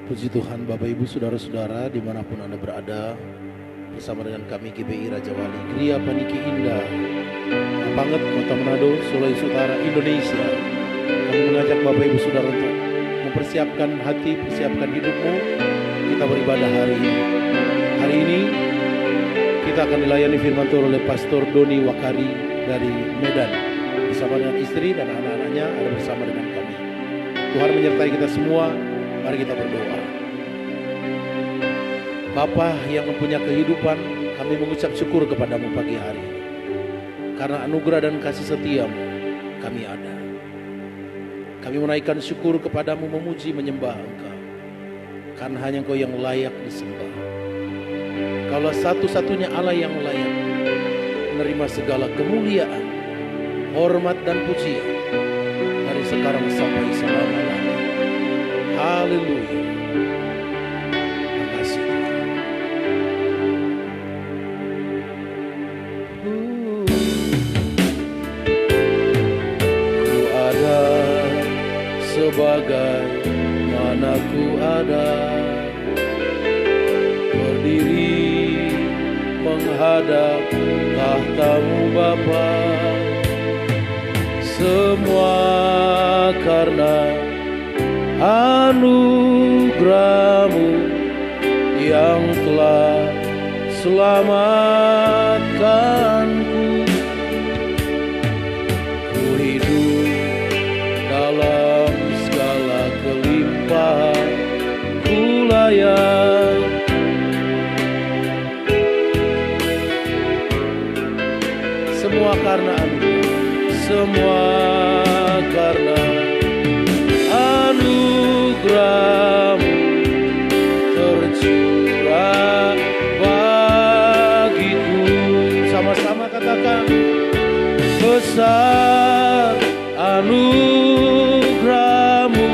Puji Tuhan Bapak Ibu Saudara-saudara dimanapun Anda berada, bersama dengan kami GBI Raja Wali Gria Paniki Indah Mapanget, Kota Manado, Sulawesi Utara, Indonesia. Kami mengajak Bapak Ibu Saudara untuk mempersiapkan hati, persiapkan hidupmu. Kita beribadah hari ini. Hari ini kita akan dilayani firman Tuhan oleh Pastor Doni Wakari dari Medan, bersama dengan istri dan anak-anaknya ada bersama dengan kami. Tuhan menyertai kita semua. Mari kita berdoa. Bapa yang mempunyai kehidupan, kami mengucap syukur kepadamu pagi hari ini. Karena anugerah dan kasih setiamu, kami ada. Kami menaikkan syukur kepadamu, memuji, menyembah Engkau. Karena hanya Engkau yang layak disembah. Kaulah satu-satunya Allah yang layak menerima segala kemuliaan, hormat dan pujian dari sekarang sampai selama-lamanya. Haleluya. Terima kasih. Ku ada sebagai mana ku ada, berdiri menghadap tahtamu Bapa. Semua karena anugerah-Mu yang telah selamatkanku. Ku hidup dalam segala kelimpahan, ku layak semua karena anugerah, semua karena anugerah-Mu tercurah bagiku. Sama-sama katakan, besar anugerah-Mu,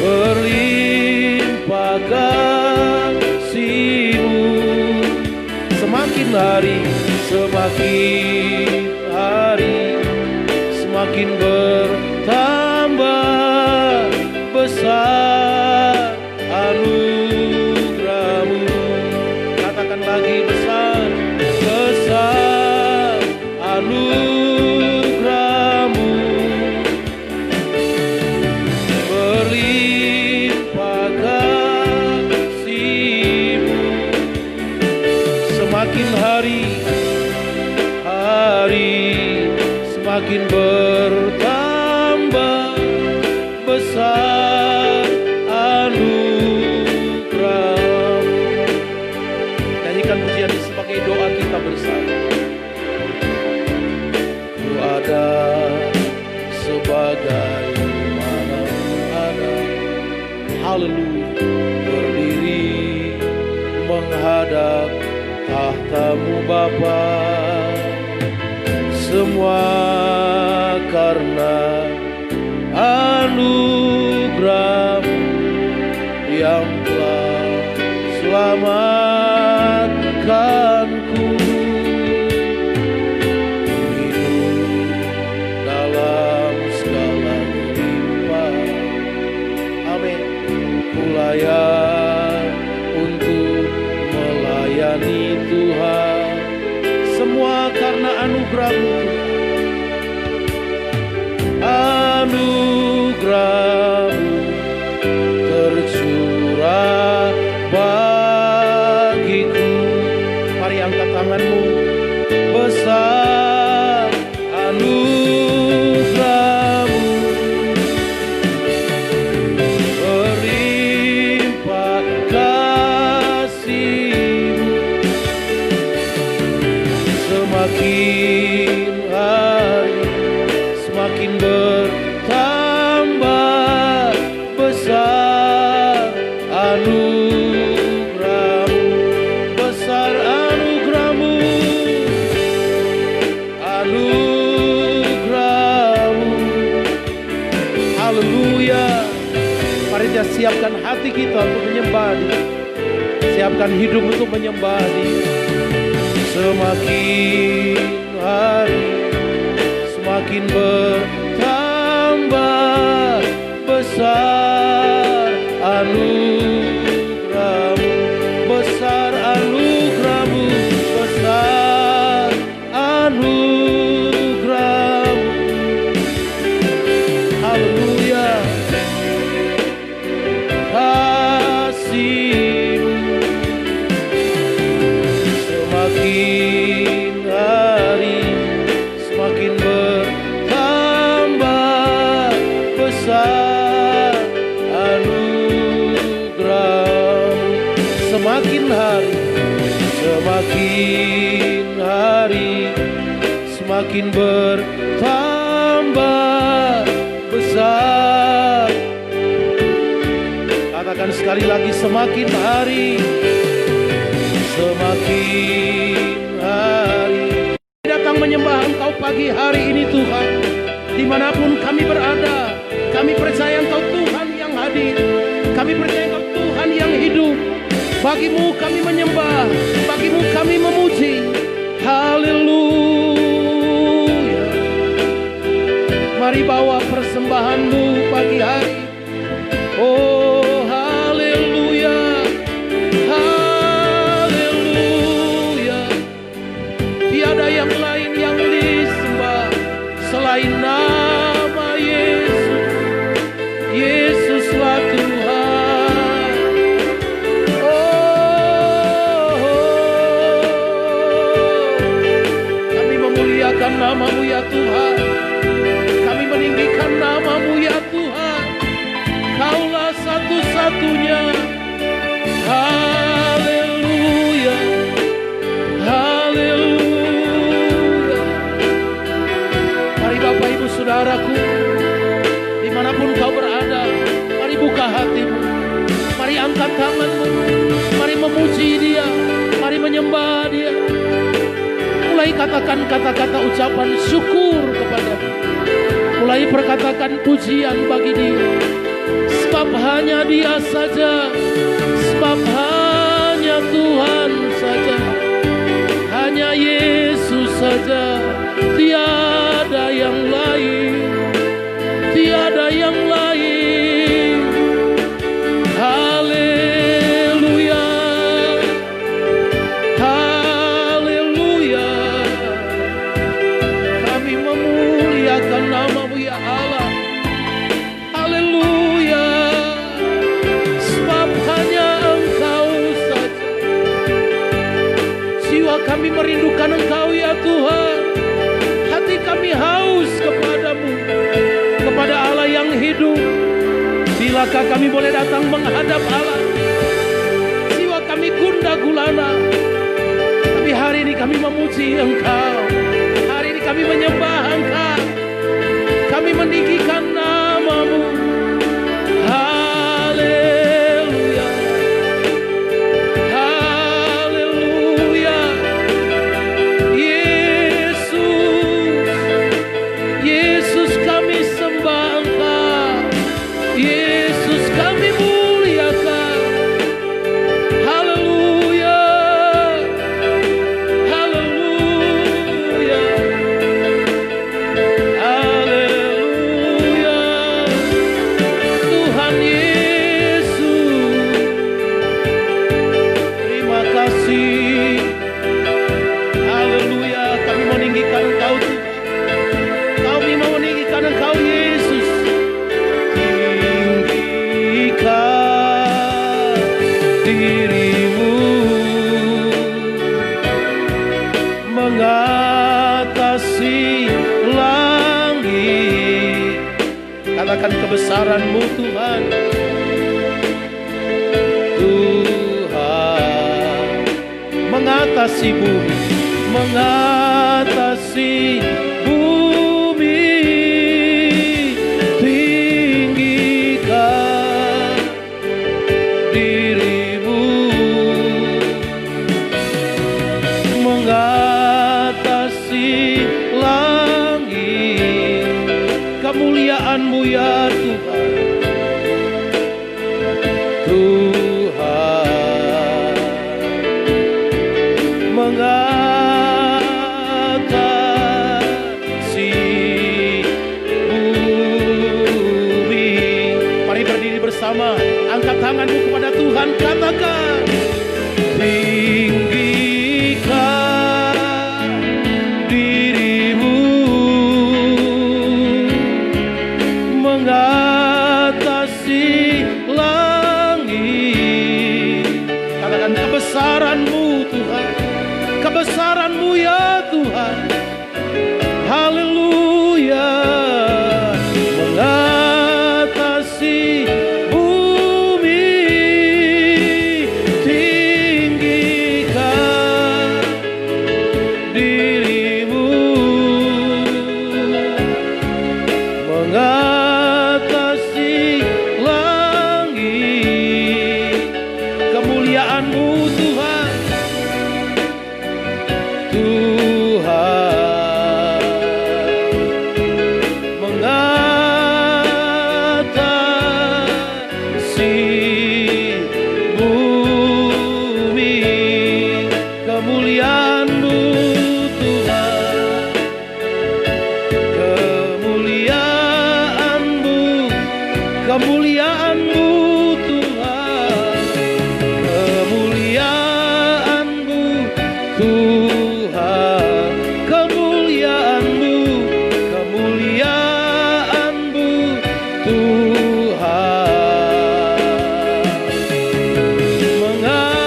berlimpah kasih-Mu. Semakin hari, semakin hari, semakin bertambah besar anugerah-Mu. Katakan lagi, besar, besar anugerah-Mu, berlimpah kasih-Mu. Semakin hari, semakin bertambah besar anugerah-Mu. Nyanyikan pujian ini sebagai doa kita bersama. Ku ada sebagai mana ada, haleluya, berdiri menghadap tahtamu Bapa. Semua karena anugerah-Mu yang telah selamatkanku. Ku hidup dalam segala kelimpahan, amin. Ku layak untuk melayani Tuhan. Semua karena anugerah-Mu, anugerah-Mu tercurah bagiku. Mari angkat tanganmu, besar anugerah-Mu, berlimpah kasih-Mu. Semakin hari, semakin bertambah besar anugerah-Mu, besar anugerah-Mu, anugerah-Mu. Haleluya. Mari kita siapkan hati kita untuk menyembah Dia. Siapkan hidup untuk menyembah Dia. Semakin hari, semakin bertambah besar semakin hari semakin bertambah besar. Katakan sekali lagi, semakin hari datang menyembah Engkau pagi hari ini Tuhan. Dimanapun kami berada, kami percaya Engkau Tuhan yang hadir, kami percaya Engkau Tuhan yang hidup. Bagimu kami menyembah, bagimu kami memuji. Haleluya. Mari bawa persembahanmu pagi hari. Oh haleluya, haleluya. Tiada yang lain yang disembah selain nama Yesus. Yesuslah Tuhan. Oh, kami memuliakan nama-Mu ya Tuhan. Kami meninggikan nama-Mu ya Tuhan. Kaulah satu-satunya. Haleluya, haleluya. Mari Bapak Ibu Saudaraku, dimanapun kau berada, mari buka hatimu, mari angkat tanganmu, mari memuji Dia, mari menyembah Dia. Mulai katakan kata-kata ucapan syukur kepada-Mu, mulai perkatakan pujian bagi Dia. Sebab hanya Dia saja, sebab hanya Tuhan saja, hanya Yesus saja, tiada yang lain, tiada yang lain. Haleluya, haleluya. Kami memuliakan nama-Mu ya Allah. Haleluya. Sebab hanya Engkau saja. Jiwa kami merindukan Engkau ya Tuhan. Hati kami haus kepadamu, kepada Allah yang hidup. Bilakah kami boleh datang menghadap Allah? Jiwa kami gundah gulana, tapi hari ini kami memuji Engkau. Hari ini kami menyembah Engkau. Kami meninggikan nama-Mu. Haleluya, haleluya. Yesus, Yesus kami sembah Engkau. Yesus kami muliakan. Haleluya, haleluya, haleluya. Tuhan Yesus, terima kasih. Haleluya, kami meninggikan Engkau Tuhan. Kami mau meninggikan Engkau Yesus. Tinggikan dirimu mengatasi langit. Katakan kebesaran-Mu Tuhan. Tuhan mengatasi bumi, mengatasi bumi. Tinggikan dirimu mengatasi langit. Kemuliaan-Mu ya Tuhan. Tuhan mengatasi bumi. Mari berdiri bersama, angkat tanganmu kepada Tuhan, katakan. Tinggikan dirimu mengatasi langit. Katakan kebesaran-Mu Tuhan, kebesaran-Mu ya Tuhan. Haleluya. Mengatasi bumi. kemuliaan-Mu Tuhan, kemuliaan-Mu Tuhan, kemuliaan-Mu, kemuliaan-Mu Tuhan, mengatasi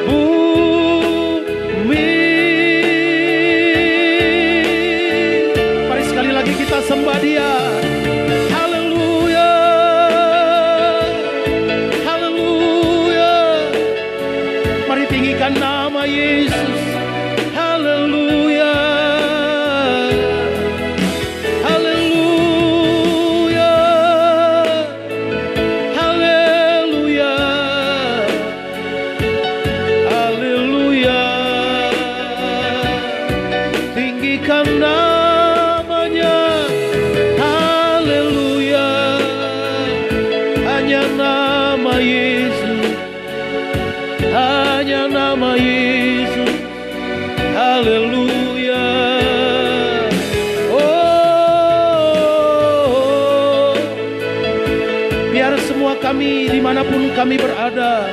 bumi. Mari sekali lagi kita sembah Dia. Haleluya, haleluya. Mari tinggikan nama Yesus. Haleluya, haleluya, haleluya, haleluya. Tinggikan namanya. Haleluya, hanya nama Yesus, hanya nama Yesus. Haleluya. Oh, biar semua kami dimanapun kami berada,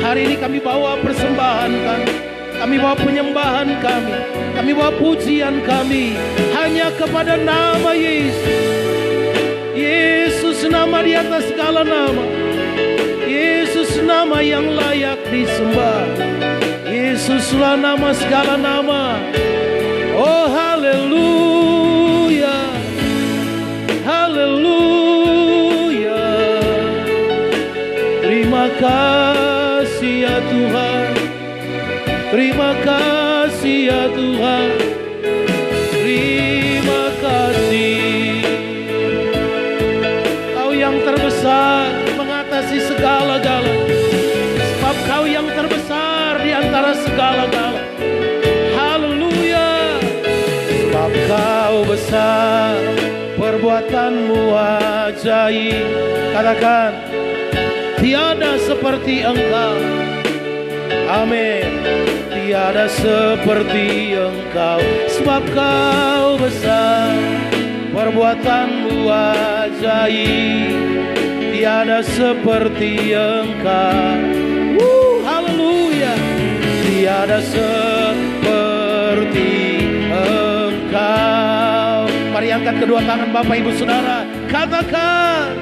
hari ini kami bawa persembahan kami bawa penyembahan kami bawa pujian kami hanya kepada nama Yesus. Yesus, nama di atas segala nama. Yesus, nama yang layak disembah. Yesuslah nama segala nama. Oh haleluya, haleluya. Terima kasih ya Tuhan, terima kasih ya Tuhan, terima kasih. Kau yang terbesar mengatasi segala-galanya, sebab Kau yang terbesar di antara segala-galanya. Haleluya, sebab Kau besar, perbuatan-Mu ajaib. Katakan, tiada seperti Engkau. Amin. Tiada seperti Engkau, sebab Kau besar, perbuatan-Mu ajaib. Tiada seperti Engkau. Haleluya. Tiada seperti Engkau. Mari angkat kedua tangan Bapak Ibu Saudara, katakan,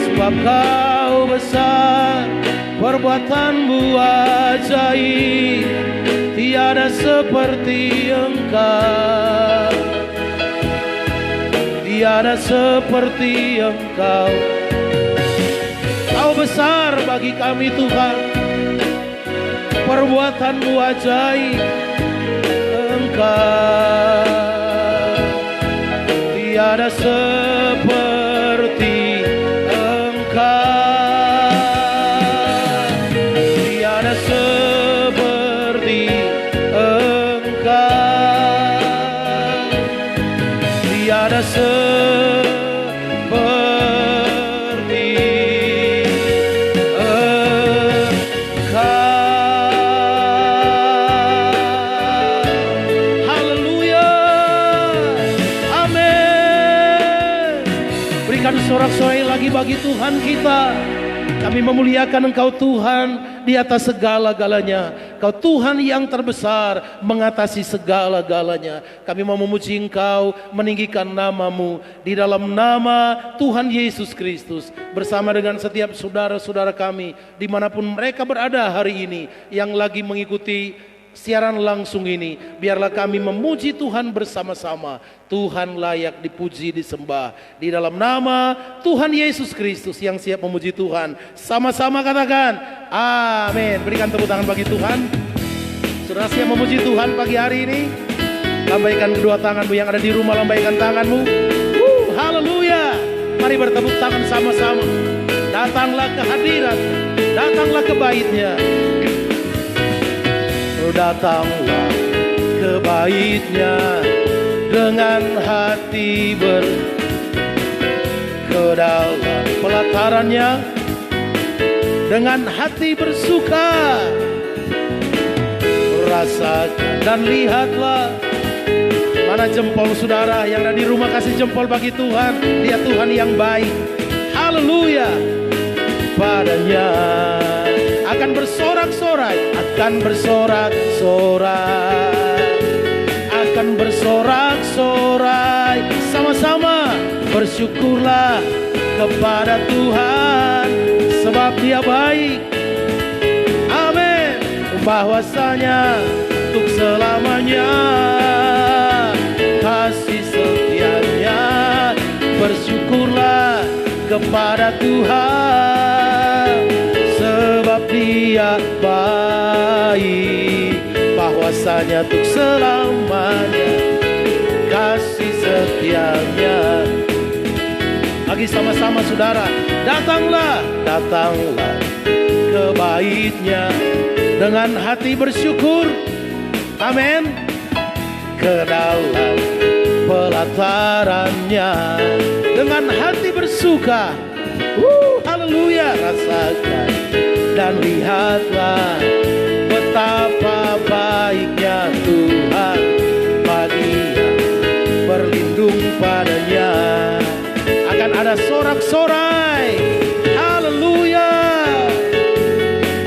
sebab Kau besar, perbuatan-Mu ajaib. Tiada seperti Engkau, tiada seperti Engkau. Kau besar bagi kami Tuhan, perbuatan-Mu ajaib. Engkau tiada seperti Engkau, tiada seperti Engkau, tiada seperti Engkau. Haleluya, amin. Berikan sorak-sorai lagi bagi Tuhan kita. Kami memuliakan Engkau Tuhan di atas segala-galanya. Kau Tuhan yang terbesar mengatasi segala-galanya. Kami mau memuji Engkau, meninggikan nama-Mu di dalam nama Tuhan Yesus Kristus. Bersama dengan setiap saudara-saudara kami dimanapun mereka berada hari ini, yang lagi mengikuti siaran langsung ini, biarlah kami memuji Tuhan bersama-sama. Tuhan layak dipuji, disembah di dalam nama Tuhan Yesus Kristus yang siap memuji Tuhan. Sama-sama katakan amin. Berikan tepuk tangan bagi Tuhan. Saudara siap memuji Tuhan pagi hari ini, lambaikan kedua tanganmu. Yang ada di rumah, lambaikan tanganmu. Haleluya. Mari bertepuk tangan sama-sama. Datanglah ke hadirat, datanglah ke bait-Nya. Datanglah ke bait-Nya dengan hati ke dalam pelataran-Nya dengan hati bersuka. Rasakan dan lihatlah Mana jempol saudara yang ada di rumah, kasih jempol bagi Tuhan. Dia Tuhan yang baik. Haleluya. Padanya akan bersorak-sorai, akan bersorak-sorai, akan bersorak-sorai. Sama-sama bersyukurlah kepada Tuhan, sebab Dia baik. Amin. Bahwasanya untuk selamanya kasih setianya. Bersyukurlah kepada Tuhan, sebab Dia baik. Bahwasanya untuk selamanya kasih setianya. Lagi sama-sama saudara, datanglah, datanglah ke bait-Nya dengan hati bersyukur. Amin. Ke dalam pelataran-Nya dengan hati bersuka. Haleluya. Rasakan dan lihatlah betapa baiknya Tuhan bagi yang berlindung padanya. Akan ada sorak-sorai. Haleluya.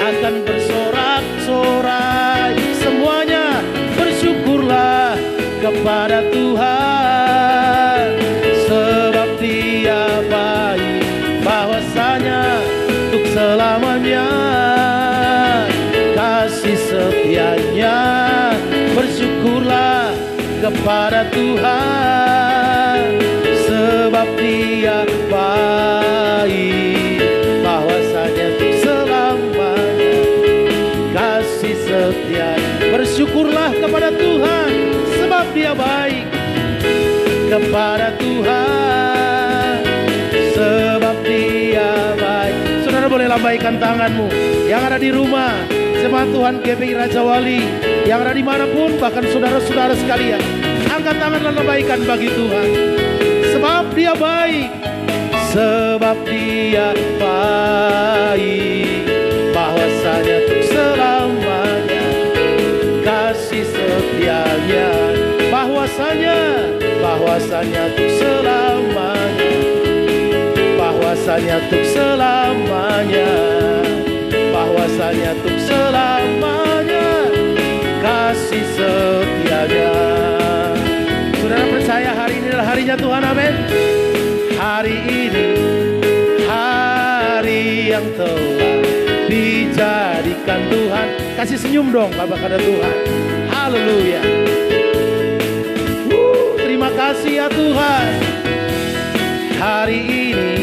Akan bersorak-sorai. Semuanya bersyukurlah kepada Tuhan, sebab Dia baik. Bahwasanya untuk selamanya kasih setianya. Bersyukurlah kepada Tuhan, sebab Dia baik. Bahwasanya untuk selamanya kasih setianya. Bersyukurlah kepada Tuhan, sebab Dia baik. Kepada Tuhan, sebab Dia baik. Saudara boleh lambaikan tanganmu. Yang ada di rumah, jemaat Tuhan GBI Raja Wali, yang ada dimanapun, bahkan saudara-saudara sekalian, angkat tangan dan lambaikan bagi Tuhan. Sebab Dia baik. Sebab Dia baik. Bahwasanya untuk selamanya kasih setianya. Bahwasanya untuk selamanya. Bahwasanya untuk selamanya. Bahwasanya untuk selamanya kasih setianya. Saudara percaya hari ini adalah harinya Tuhan. Amin. Hari ini hari yang telah dijadikan Tuhan. Kasih senyum dong Bapak kepada Tuhan. Haleluya. Terima kasih ya Tuhan. Hari ini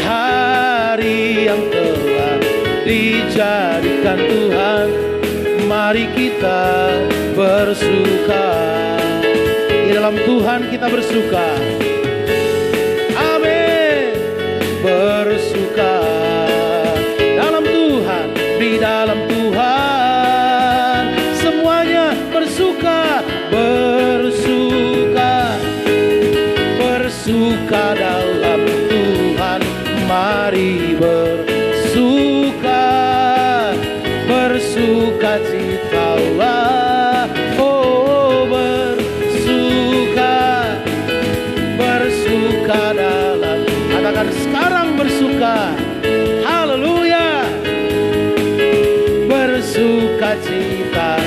hari yang telah dijadikan Tuhan. Mari kita bersuka. Di dalam Tuhan kita bersuka. Amin. Bersuka dalam Tuhan, di dalam Tuhan semuanya bersuka, bersuka, bersuka dalam Tuhan. Mari bersuka, bersuka citalah. Oh bersuka, bersuka dalam. Katakan sekarang bersuka. Haleluya. Bersuka cita.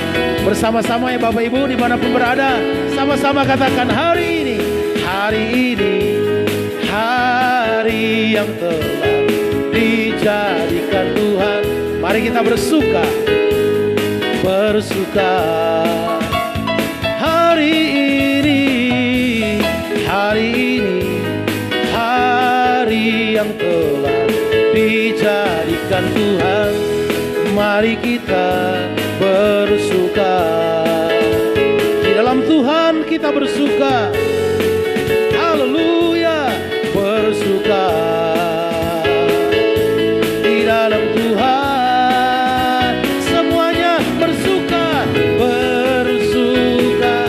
Bersama-sama ya Bapak Ibu dimanapun berada. Sama-sama katakan hari ini. Hari ini hari yang telah dijadikan Tuhan. Mari kita bersuka. Bersuka. Hari ini. Hari ini hari yang telah dijadikan Tuhan. Mari kita bersuka. Di dalam Tuhan kita bersuka. Haleluya. Bersuka. Di dalam Tuhan semuanya bersuka. Bersuka.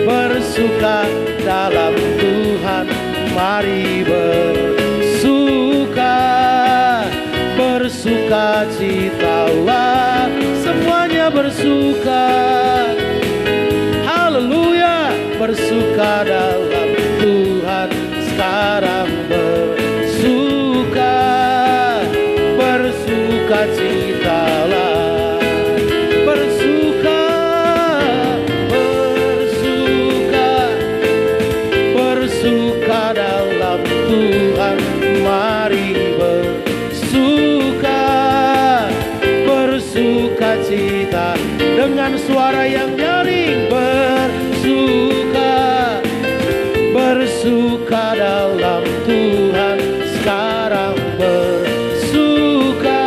Bersuka dalam Tuhan. Mari bersuka. Bersuka citalah. Semuanya bersuka. Haleluya. bersuka dalam Tuhan sekarang bersuka, bersuka citalah, bersuka, bersuka, bersuka dalam Tuhan. Mari bersuka, bersuka cita dengan suara yang nyaring, bersuka, bersuka dalam Tuhan sekarang bersuka,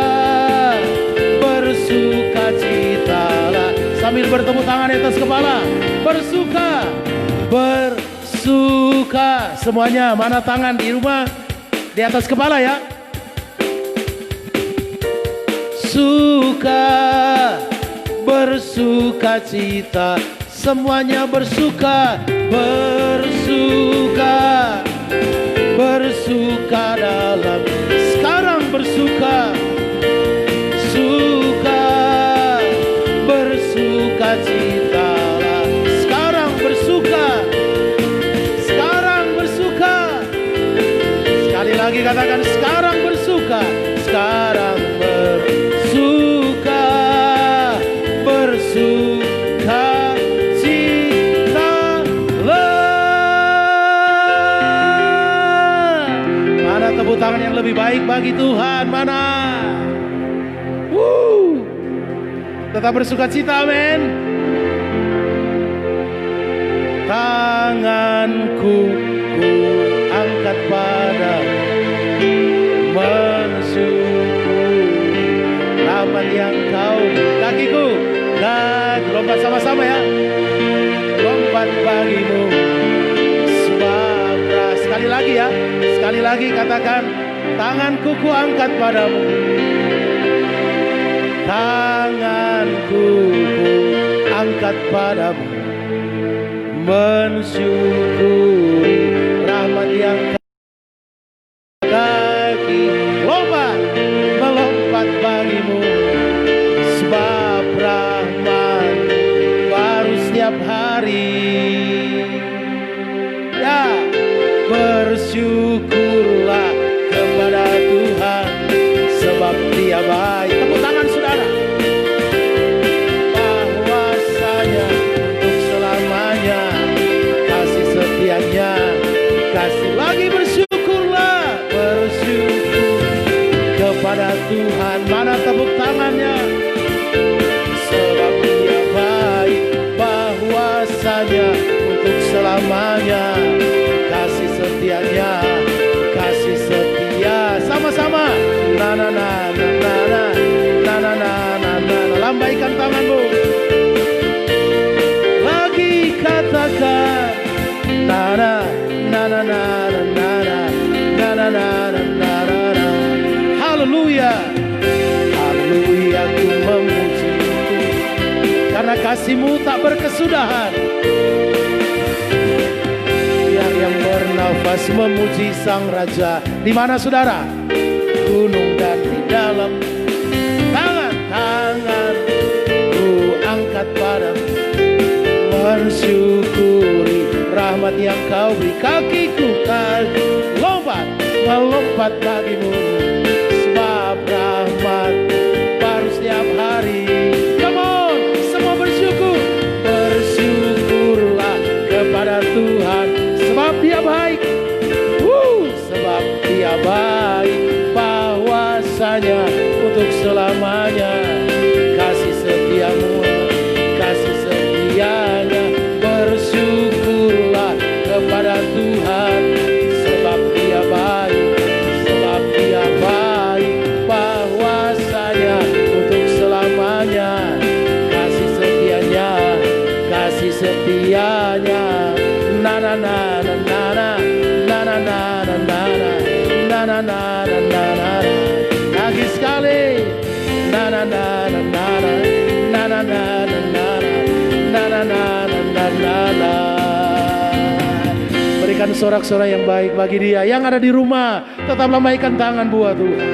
bersuka citalah. Sambil bertepuk tangan di atas kepala, bersuka, bersuka. Semuanya, mana tangan di rumah? Di atas kepala ya. Suka, bersuka cita, semuanya bersuka, bersuka, bersuka dalam sekarang bersuka, suka, bersuka cita lah. Sekarang bersuka, sekarang bersuka. Sekali lagi katakan sekarang bersuka, sekarang bersuka, bersuka cita lah. Mana tepuk tangan yang lebih baik bagi Tuhan? Mana? Tetap bersuka cita, amin. Tanganku ku angkat padamu, mensyukuri rahmat yang kau. Kakiku, lompat sama-sama ya. Lompat bagimu sebab sekali lagi ya. Sekali lagi katakan, tanganku ku angkat padamu, tanganku ku angkat padamu, mensyukuri rahmat yang kaki lompat, melompat bagimu sebab rahmat baru setiap hari. Ya, bersyukurlah kepada Tuhan sebab Dia baik. Tepuk tangan saudara. Bahwasanya untuk selamanya kasih setianya, kasih lagi bersyukurlah, bersyukur kepada Tuhan. Mana tepuk tangannya? Sebab Dia baik, bahwasanya untuk selamanya kasih setianya, kasih setia. Sama-sama, na na na na na na na na na na na. Lambaikan tanganmu. Lagi katakan, na na na na na na na na na na na na na. Haleluya, haleluya, ku memuji karena kasih-Mu tak berkesudahan. Biar yang bernafas memuji Sang Raja. Di mana saudara? Gunung dan di dalam. Tangan-tangan ku angkat padamu, mensyukuri rahmat yang kau beri. Kakiku kan lompat, melompat bagimu sebab rahmat baru setiap hari. Come on, semua bersyukur. Bersyukurlah kepada Tuhan sebab Dia baik. Sebab Dia baik, bahwasanya untuk selamanya kasih setiamu, kasih setianya. Bersyukurlah kepada Tuhan sebab Dia baik, sebab Dia baik, bahwasanya untuk selamanya kasih setianya, kasih setianya. Na na na na na na na na na na na na na na na na. Lagi sekali, na na na na na na na na na na na na na na na. Berikan sorak-sorai yang baik bagi Dia. Yang ada di rumah, tetap lambaikan tangan buat Tuhan.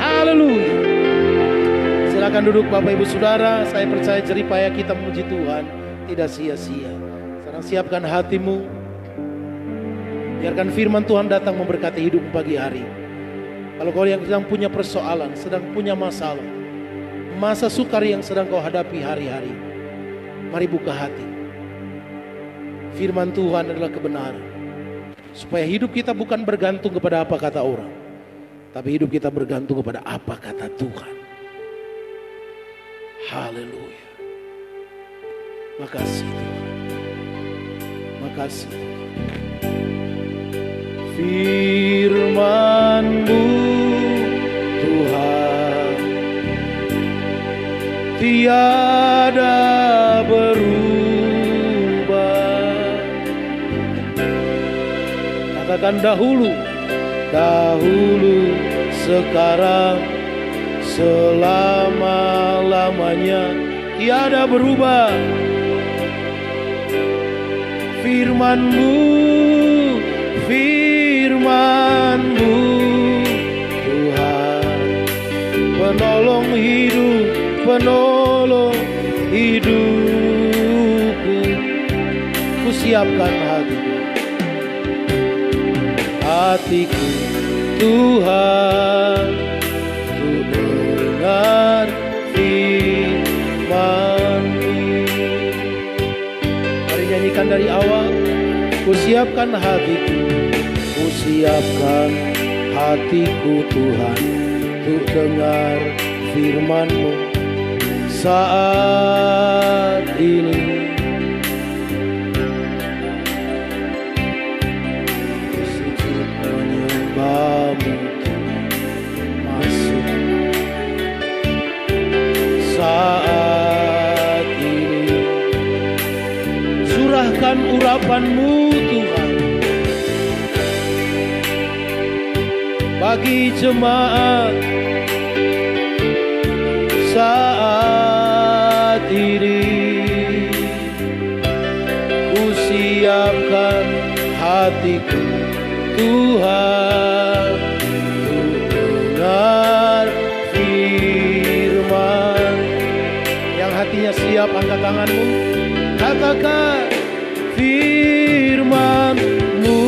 Haleluya. Silakan duduk Bapak Ibu Saudara. Saya percaya jerih payah kita memuji Tuhan tidak sia-sia. Sekarang siapkan hatimu. Biarkan firman Tuhan datang memberkati hidupmu pagi hari. Kalau kau yang sedang punya persoalan, sedang punya masalah, masa sukar yang sedang kau hadapi hari-hari, mari buka hati. Firman Tuhan adalah kebenaran. Supaya hidup kita bukan bergantung kepada apa kata orang, tapi hidup kita bergantung kepada apa kata Tuhan. Haleluya. Makasih Tuhan. Makasih Tuhan. Firman-Mu Tuhan tiada berubah. Katakan dahulu, sekarang, selama-lamanya tiada berubah. Firman-Mu Tuhan, penolong hidupku. Ku siapkan hatiku Tuhan, ku dengar firman-Mu. Mari nyanyikan dari awal. Ku siapkan hatiku Tuhan, untuk dengar firman-Mu saat ini. Sujud menyembah-Mu masuk saat ini. Surahkan urapan-Mu Tuhan bagi jemaat saat ini. Ku siapkan hatiku Tuhan, untuk dengar firman. Yang hatinya siap, angkat tanganmu, katakan firman-Mu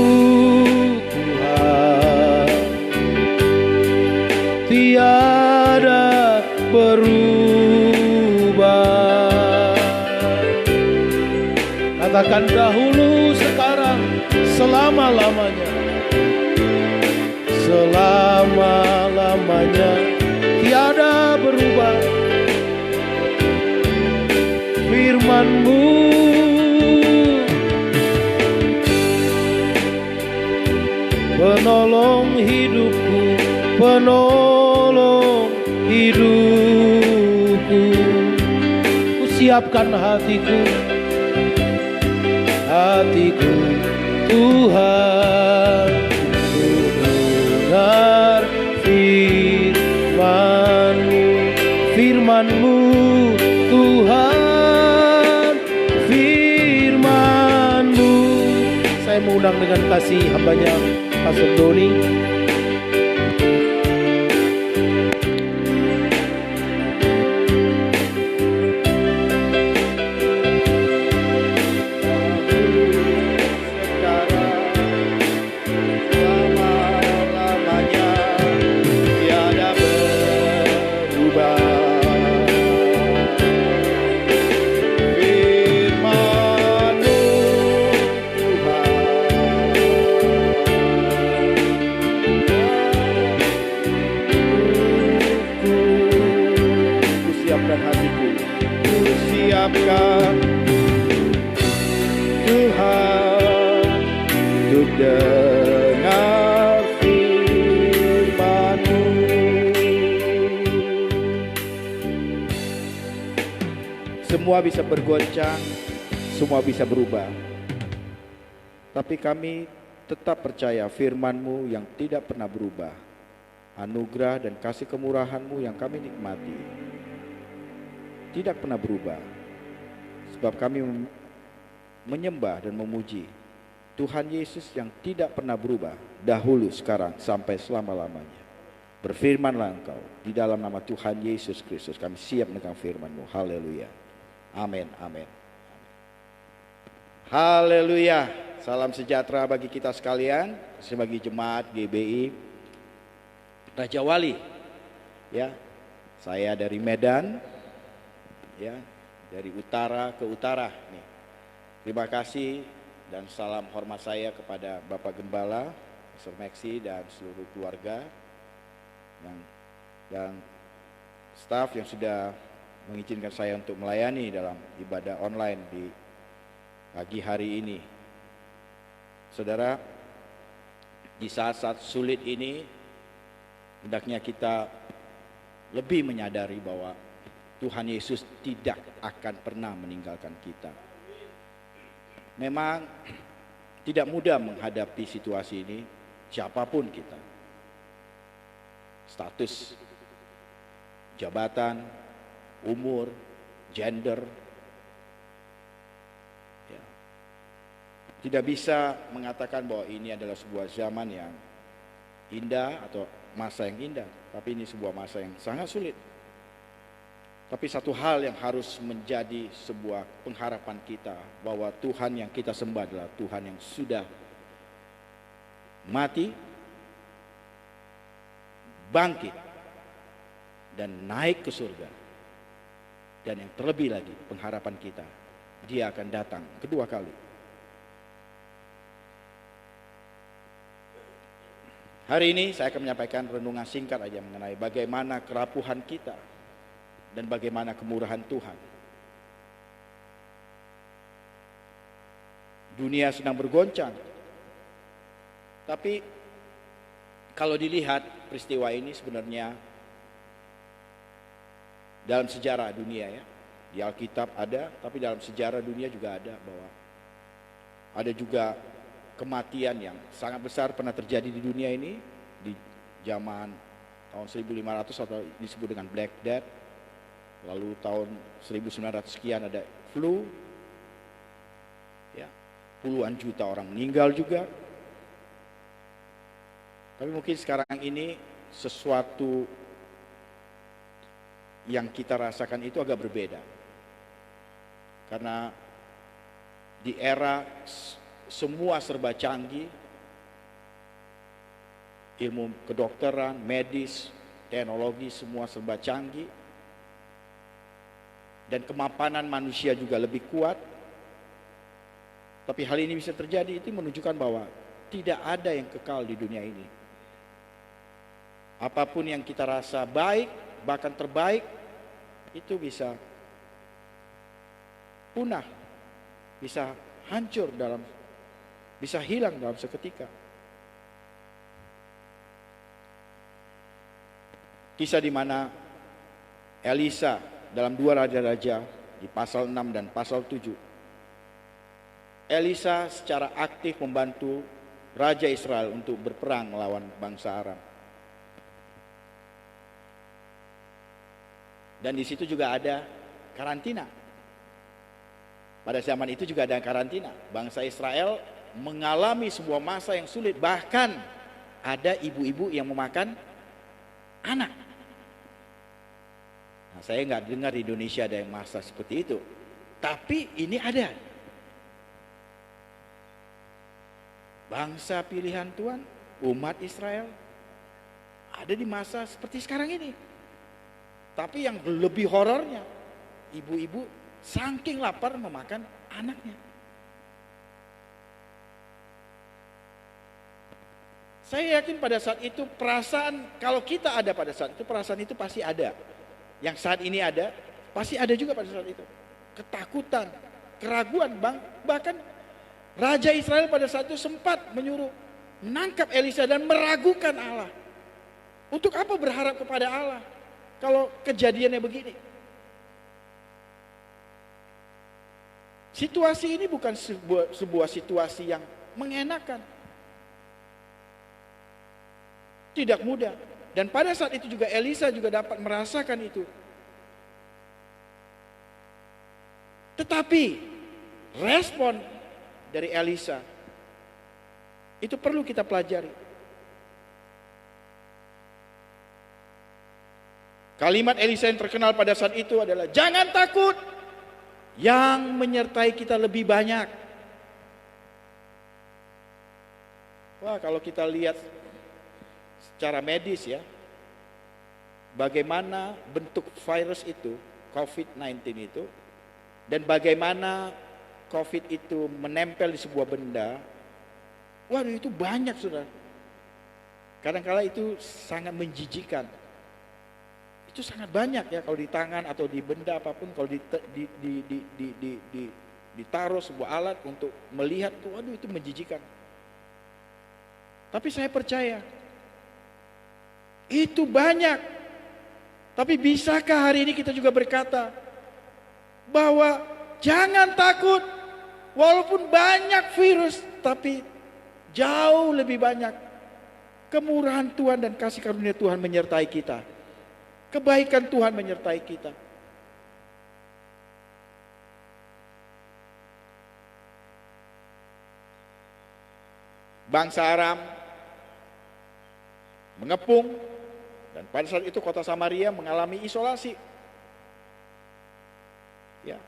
tiada berubah. Katakan dahulu, sekarang, selama-lamanya. Selama-lamanya tiada berubah. Firman-Mu penolong hidupku, penolong hidupku. Ku siapkan hatiku Tuhan, ku dengar firman-Mu Tuhan, firman-Mu. Saya mengundang dengan kasih hambanya Pastor Doni. Semua bisa bergoncang, semua bisa berubah. Tapi kami tetap percaya firman-Mu yang tidak pernah berubah. Anugerah dan kasih kemurahan-Mu yang kami nikmati tidak pernah berubah. Sebab kami menyembah dan memuji Tuhan Yesus yang tidak pernah berubah, dahulu, sekarang, sampai selama-lamanya. Berfirmanlah Engkau, di dalam nama Tuhan Yesus Kristus kami siap menegang firman-Mu. Haleluya. Amin, amin. Haleluya. Salam sejahtera bagi kita sekalian, sebagai jemaat GBI Raja Wali. Ya, saya dari Medan, ya, dari utara ke utara. Nih. Terima kasih dan salam hormat saya kepada Bapak Gembala, Pastor Maxi dan seluruh keluarga dan staf yang sudah mengizinkan saya untuk melayani dalam ibadah online di pagi hari ini. Saudara, di saat-saat sulit ini hendaknya kita lebih menyadari bahwa Tuhan Yesus tidak akan pernah meninggalkan kita. Memang tidak mudah menghadapi situasi ini, siapapun kita. Status, jabatan, umur, gender, ya. Tidak bisa mengatakan bahwa ini adalah sebuah zaman yang indah atau masa yang indah, tapi ini sebuah masa yang sangat sulit. Tapi satu hal yang harus menjadi sebuah pengharapan kita, bahwa Tuhan yang kita sembah adalah Tuhan yang sudah mati, bangkit, dan naik ke surga. Dan yang terlebih lagi, pengharapan kita, Dia akan datang kedua kali. Hari ini saya akan menyampaikan renungan singkat aja mengenai bagaimana kerapuhan kita dan bagaimana kemurahan Tuhan. Dunia sedang bergoncang. Tapi kalau dilihat peristiwa ini sebenarnya dalam sejarah dunia, ya. Di Alkitab ada, tapi dalam sejarah dunia juga ada, bahwa ada juga kematian yang sangat besar pernah terjadi di dunia ini di zaman tahun 1500 atau disebut dengan Black Death. Lalu tahun 1900 sekian ada flu, ya, puluhan juta orang meninggal juga. Tapi mungkin sekarang ini sesuatu yang kita rasakan itu agak berbeda. Karena di era semua serba canggih, ilmu kedokteran, medis, teknologi semua serba canggih, dan kemapanan manusia juga lebih kuat. Tapi hal ini bisa terjadi, itu menunjukkan bahwa tidak ada yang kekal di dunia ini. Apapun yang kita rasa baik, bahkan terbaik, itu bisa punah, bisa hancur bisa hilang dalam seketika. Kisah di mana Elisa dalam 2 Raja-Raja di pasal 6 dan pasal 7. Elisa secara aktif membantu Raja Israel untuk berperang melawan bangsa Aram. Dan di situ juga ada karantina. Pada zaman itu juga ada karantina. Bangsa Israel mengalami sebuah masa yang sulit. Bahkan ada ibu-ibu yang memakan anak. Nah, saya nggak dengar di Indonesia ada yang masa seperti itu. Tapi ini ada. Bangsa pilihan Tuhan, umat Israel, ada di masa seperti sekarang ini. Tapi yang lebih horornya, ibu-ibu saking lapar memakan anaknya. Saya yakin pada saat itu perasaan, kalau kita ada pada saat itu, perasaan itu pasti ada. Yang saat ini ada, pasti ada juga pada saat itu. Ketakutan, keraguan, bahkan Raja Israel pada saat itu sempat menyuruh menangkap Elisa dan meragukan Allah. Untuk apa berharap kepada Allah kalau kejadiannya begini? Situasi ini bukan sebuah situasi yang mengenakan. Tidak mudah. Dan pada saat itu juga Elisa juga dapat merasakan itu. Tetapi respon dari Elisa itu perlu kita pelajari. Kalimat Elisa yang terkenal pada saat itu adalah, jangan takut, yang menyertai kita lebih banyak Wah, kalau kita lihat secara medis ya, bagaimana bentuk virus itu, COVID-19 itu, dan bagaimana COVID itu menempel di sebuah benda, waduh itu banyak saudara. Kadang-kala itu sangat menjijikan. Itu sangat banyak ya, kalau di tangan atau di benda apapun, kalau ditaruh sebuah alat untuk melihat tuh, waduh itu menjijikan. Tapi saya percaya itu banyak. Tapi bisakah hari ini kita juga berkata bahwa jangan takut, walaupun banyak virus, tapi jauh lebih banyak kemurahan Tuhan dan kasih karunia Tuhan menyertai kita. Kebaikan Tuhan menyertai kita. Bangsa Aram mengepung, dan pada saat itu kota Samaria mengalami isolasi. Ya.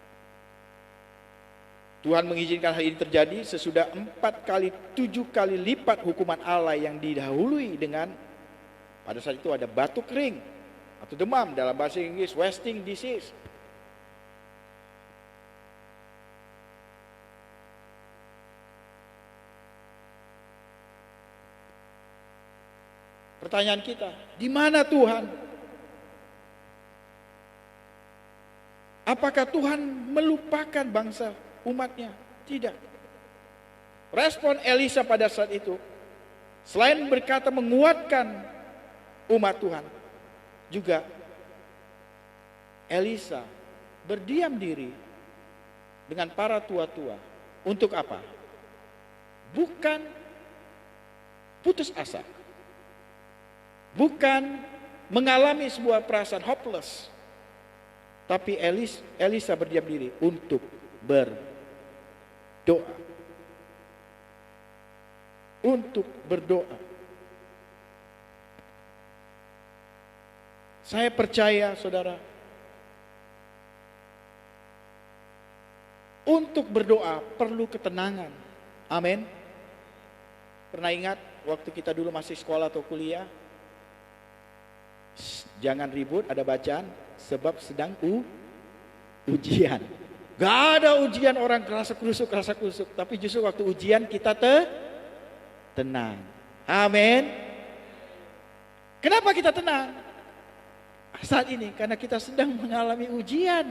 Tuhan mengizinkan hal ini terjadi sesudah 4 kali 7 kali lipat hukuman Allah yang didahului dengan pada saat itu ada batuk kering atau demam, dalam bahasa Inggris wasting disease. Pertanyaan kita, di mana Tuhan? Apakah Tuhan melupakan bangsa umatnya? Tidak. Respon Elisa pada saat itu, selain berkata menguatkan umat Tuhan, juga Elisa berdiam diri dengan para tua-tua. Untuk apa? Bukan putus asa, bukan mengalami sebuah perasaan hopeless, tapi Elisa berdiam diri untuk berdoa. Untuk berdoa. Saya percaya saudara, untuk berdoa perlu ketenangan. Amin. Pernah ingat waktu kita dulu masih sekolah atau kuliah? Jangan ribut, ada bacaan, sebab sedang ujian. Gak ada ujian orang kerasa kusuk, tapi justru waktu ujian kita tenang. Amin. Kenapa kita tenang saat ini? Karena kita sedang mengalami ujian.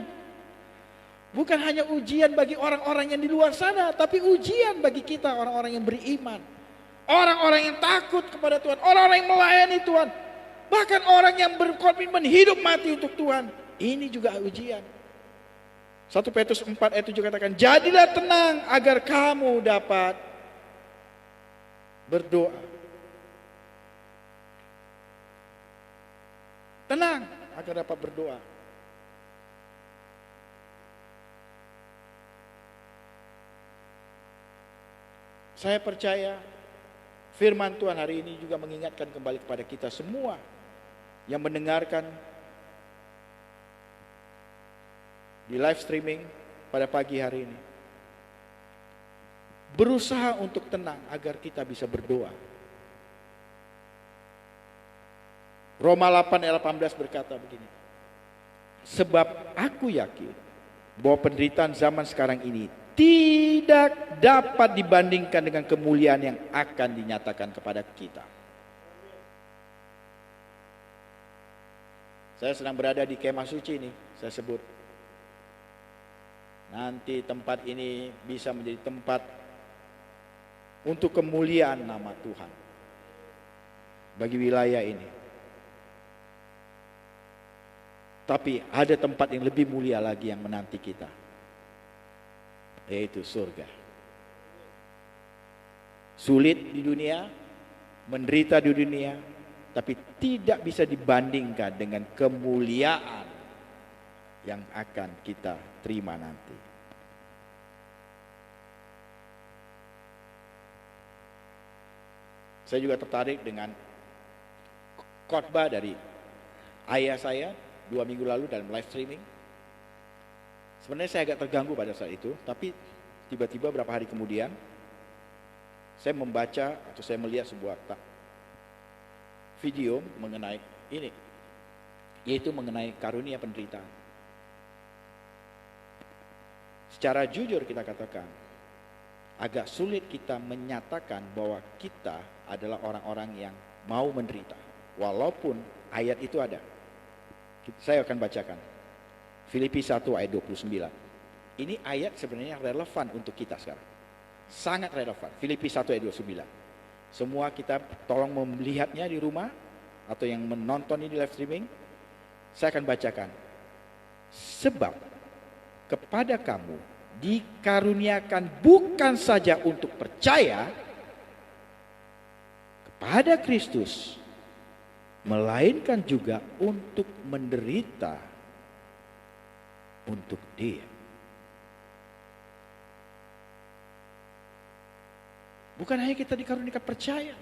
Bukan hanya ujian bagi orang-orang yang di luar sana, tapi ujian bagi kita, orang-orang yang beriman, orang-orang yang takut kepada Tuhan, orang-orang yang melayani Tuhan, bahkan orang yang berkomitmen hidup mati untuk Tuhan. Ini juga ujian. 1 Petrus 4 ayat 7 katakan, jadilah tenang agar kamu dapat berdoa. Tenang agar dapat berdoa. Saya percaya firman Tuhan hari ini juga mengingatkan kembali kepada kita semua yang mendengarkan di live streaming pada pagi hari ini. Berusaha untuk tenang agar kita bisa berdoa. Roma 8 ayat 18 berkata begini. Sebab aku yakin bahwa penderitaan zaman sekarang ini tidak dapat dibandingkan dengan kemuliaan yang akan dinyatakan kepada kita. Saya sedang berada di kemah suci ini, saya sebut. Nanti tempat ini bisa menjadi tempat untuk kemuliaan nama Tuhan bagi wilayah ini. Tapi ada tempat yang lebih mulia lagi yang menanti kita, yaitu surga. Sulit di dunia, menderita di dunia, tapi tidak bisa dibandingkan dengan kemuliaan yang akan kita terima nanti. Saya juga tertarik dengan khotbah dari ayah saya 2 minggu lalu dalam live streaming. Sebenarnya saya agak terganggu pada saat itu, tapi tiba-tiba beberapa hari kemudian saya membaca atau saya melihat sebuah video mengenai ini, yaitu mengenai karunia penderitaan. Secara jujur kita katakan, agak sulit kita menyatakan bahwa kita adalah orang-orang yang mau menderita, walaupun ayat itu ada. Saya akan bacakan Filipi 1 ayat 29. Ini ayat sebenarnya relevan untuk kita sekarang, sangat relevan. Filipi 1 ayat 29. Semua kita tolong melihatnya di rumah atau yang menonton ini live streaming. Saya akan bacakan. Sebab kepada kamu dikaruniakan bukan saja untuk percaya kepada Kristus, melainkan juga untuk menderita untuk Dia. Bukan hanya kita dikaruniakan percaya.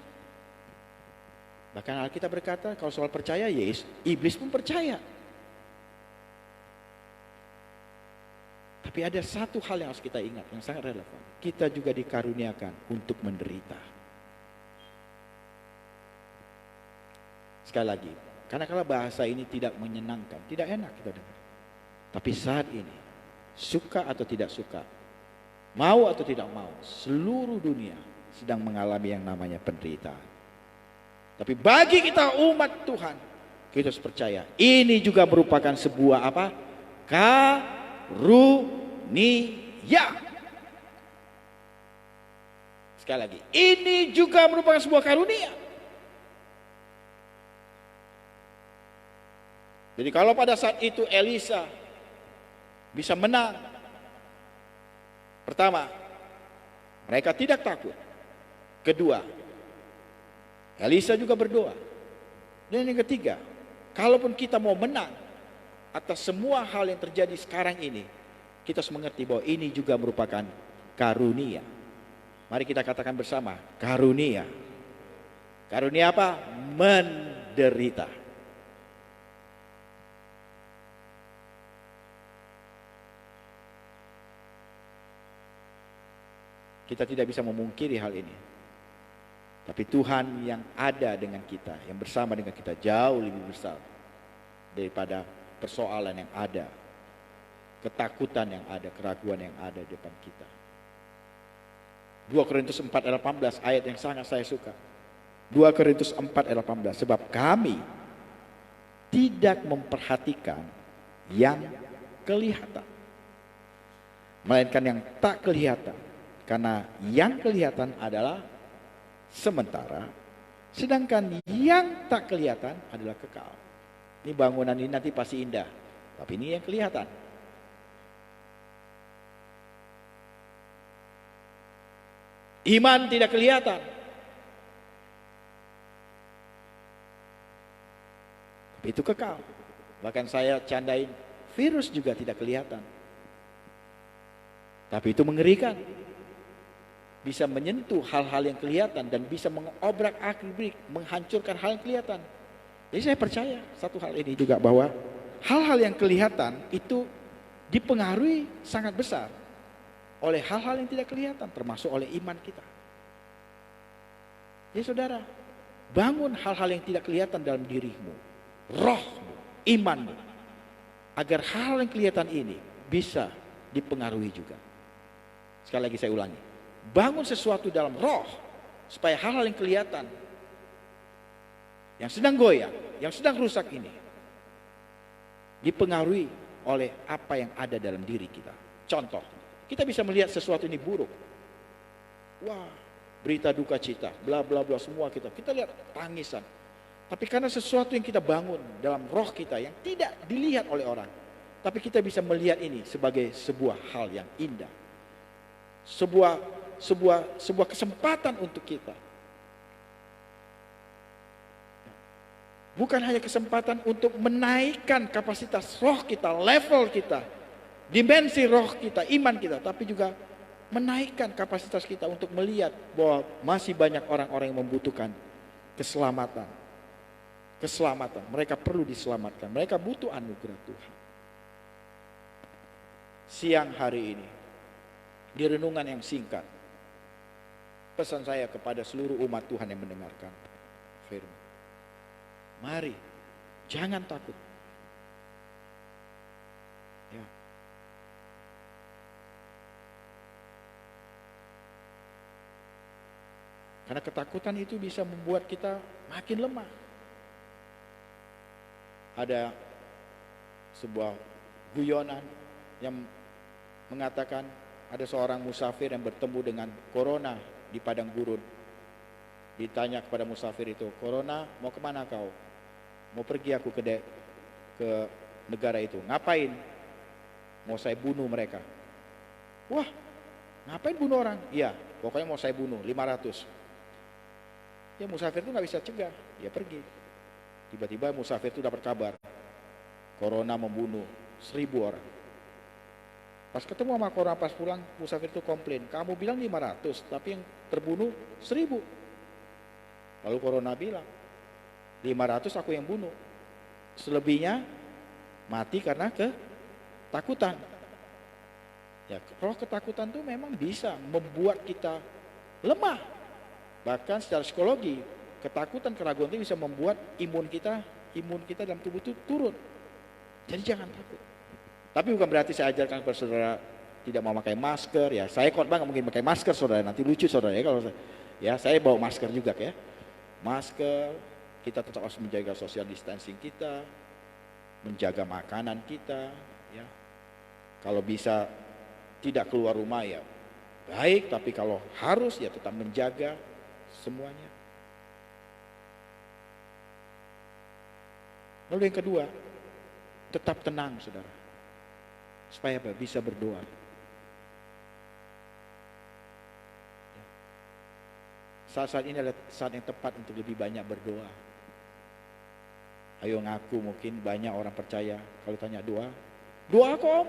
Bahkan Alkitab berkata kalau soal percaya, yes, iblis pun percaya. Tapi ada satu hal yang harus kita ingat yang sangat relevan. Kita juga dikaruniakan untuk menderita. Sekali lagi, karena kalau bahasa ini tidak menyenangkan, tidak enak kita dengar. Tapi saat ini, suka atau tidak suka, mau atau tidak mau, seluruh dunia sedang mengalami yang namanya penderitaan. Tapi bagi kita umat Tuhan, kita harus percaya ini juga merupakan sebuah apa? Karunia. Sekali lagi, ini juga merupakan sebuah karunia. Jadi kalau pada saat itu Elisa bisa menang, pertama, mereka tidak takut. Kedua, Elisa juga berdoa. Dan yang ketiga, kalaupun kita mau menang atas semua hal yang terjadi sekarang ini, kita harus mengerti bahwa ini juga merupakan karunia. Mari kita katakan bersama, karunia. Karunia apa? Menderita. Kita tidak bisa memungkiri hal ini. Tapi Tuhan yang ada dengan kita, yang bersama dengan kita jauh lebih besar daripada persoalan yang ada, ketakutan yang ada, keraguan yang ada di depan kita. 2 Korintus 4 ayat 18, ayat yang sangat saya suka. 2 Korintus 4 ayat 18, sebab kami tidak memperhatikan yang kelihatan, melainkan yang tak kelihatan. Karena yang kelihatan adalah sementara, sedangkan yang tak kelihatan adalah kekal. Ini bangunan ini nanti pasti indah, tapi ini yang kelihatan. Iman tidak kelihatan, tapi itu kekal. Bahkan saya candain, virus juga tidak kelihatan, tapi itu mengerikan. Bisa menyentuh hal-hal yang kelihatan dan bisa mengobrak-abrik, menghancurkan hal yang kelihatan. Jadi saya percaya satu hal ini juga, bahwa hal-hal yang kelihatan itu dipengaruhi sangat besar oleh hal-hal yang tidak kelihatan, termasuk oleh iman kita. Jadi saudara, bangun hal-hal yang tidak kelihatan dalam dirimu, rohmu, imanmu, agar hal yang kelihatan ini bisa dipengaruhi juga. Sekali lagi saya ulangi, bangun sesuatu dalam roh supaya hal-hal yang kelihatan, yang sedang goyang, yang sedang rusak ini dipengaruhi oleh apa yang ada dalam diri kita. Contoh, kita bisa melihat sesuatu ini buruk. Wah, berita duka cita, bla bla bla, semua kita lihat tangisan. Tapi karena sesuatu yang kita bangun dalam roh kita yang tidak dilihat oleh orang, tapi kita bisa melihat ini sebagai sebuah hal yang indah. Sebuah kesempatan untuk kita. Bukan hanya kesempatan untuk menaikkan kapasitas roh kita, level kita, dimensi roh kita, iman kita, tapi juga menaikkan kapasitas kita untuk melihat bahwa masih banyak orang-orang yang membutuhkan keselamatan. Keselamatan, mereka perlu diselamatkan, mereka butuh anugerah Tuhan. Siang hari ini, di renungan yang singkat, pesan saya kepada seluruh umat Tuhan yang mendengarkan firman. Mari, jangan takut. Ya. Karena ketakutan itu bisa membuat kita makin lemah. Ada sebuah guyonan yang mengatakan ada seorang musafir yang bertemu dengan corona di padang gurun. Ditanya kepada musafir itu, "Corona, mau kemana kau?" "Mau pergi aku ke negara itu." "Ngapain?" "Mau saya bunuh mereka." "Wah, ngapain bunuh orang?" "Iya, pokoknya mau saya bunuh 500." Ya, musafir itu nggak bisa cegah, dia pergi. Tiba-tiba musafir itu dapat kabar, corona membunuh 1000 orang. Pas ketemu sama corona, pas pulang, musafir itu komplain, "Kamu bilang 500, tapi yang terbunuh 1000. Lalu corona bilang, 500 aku yang bunuh, selebihnya mati karena ketakutan. Ya, roh ketakutan itu memang bisa membuat kita lemah. Bahkan secara psikologi, ketakutan, keraguan itu bisa membuat imun kita dalam tubuh itu turun. Jadi jangan takut. Tapi bukan berarti saya ajarkan kepada saudara tidak mau pakai masker. Ya, saya khotbah nggak mungkin pakai masker, saudara. Nanti lucu, saudara, ya kalau saya bawa masker juga, ya. Masker, kita tetap harus menjaga social distancing kita, menjaga makanan kita, ya. Kalau bisa tidak keluar rumah ya baik, tapi kalau harus ya tetap menjaga semuanya. Lalu yang kedua, tetap tenang, saudara, supaya bisa berdoa. Saat-saat ini adalah saat yang tepat untuk lebih banyak berdoa. Ayo ngaku, mungkin banyak orang percaya kalau tanya doa kok Om?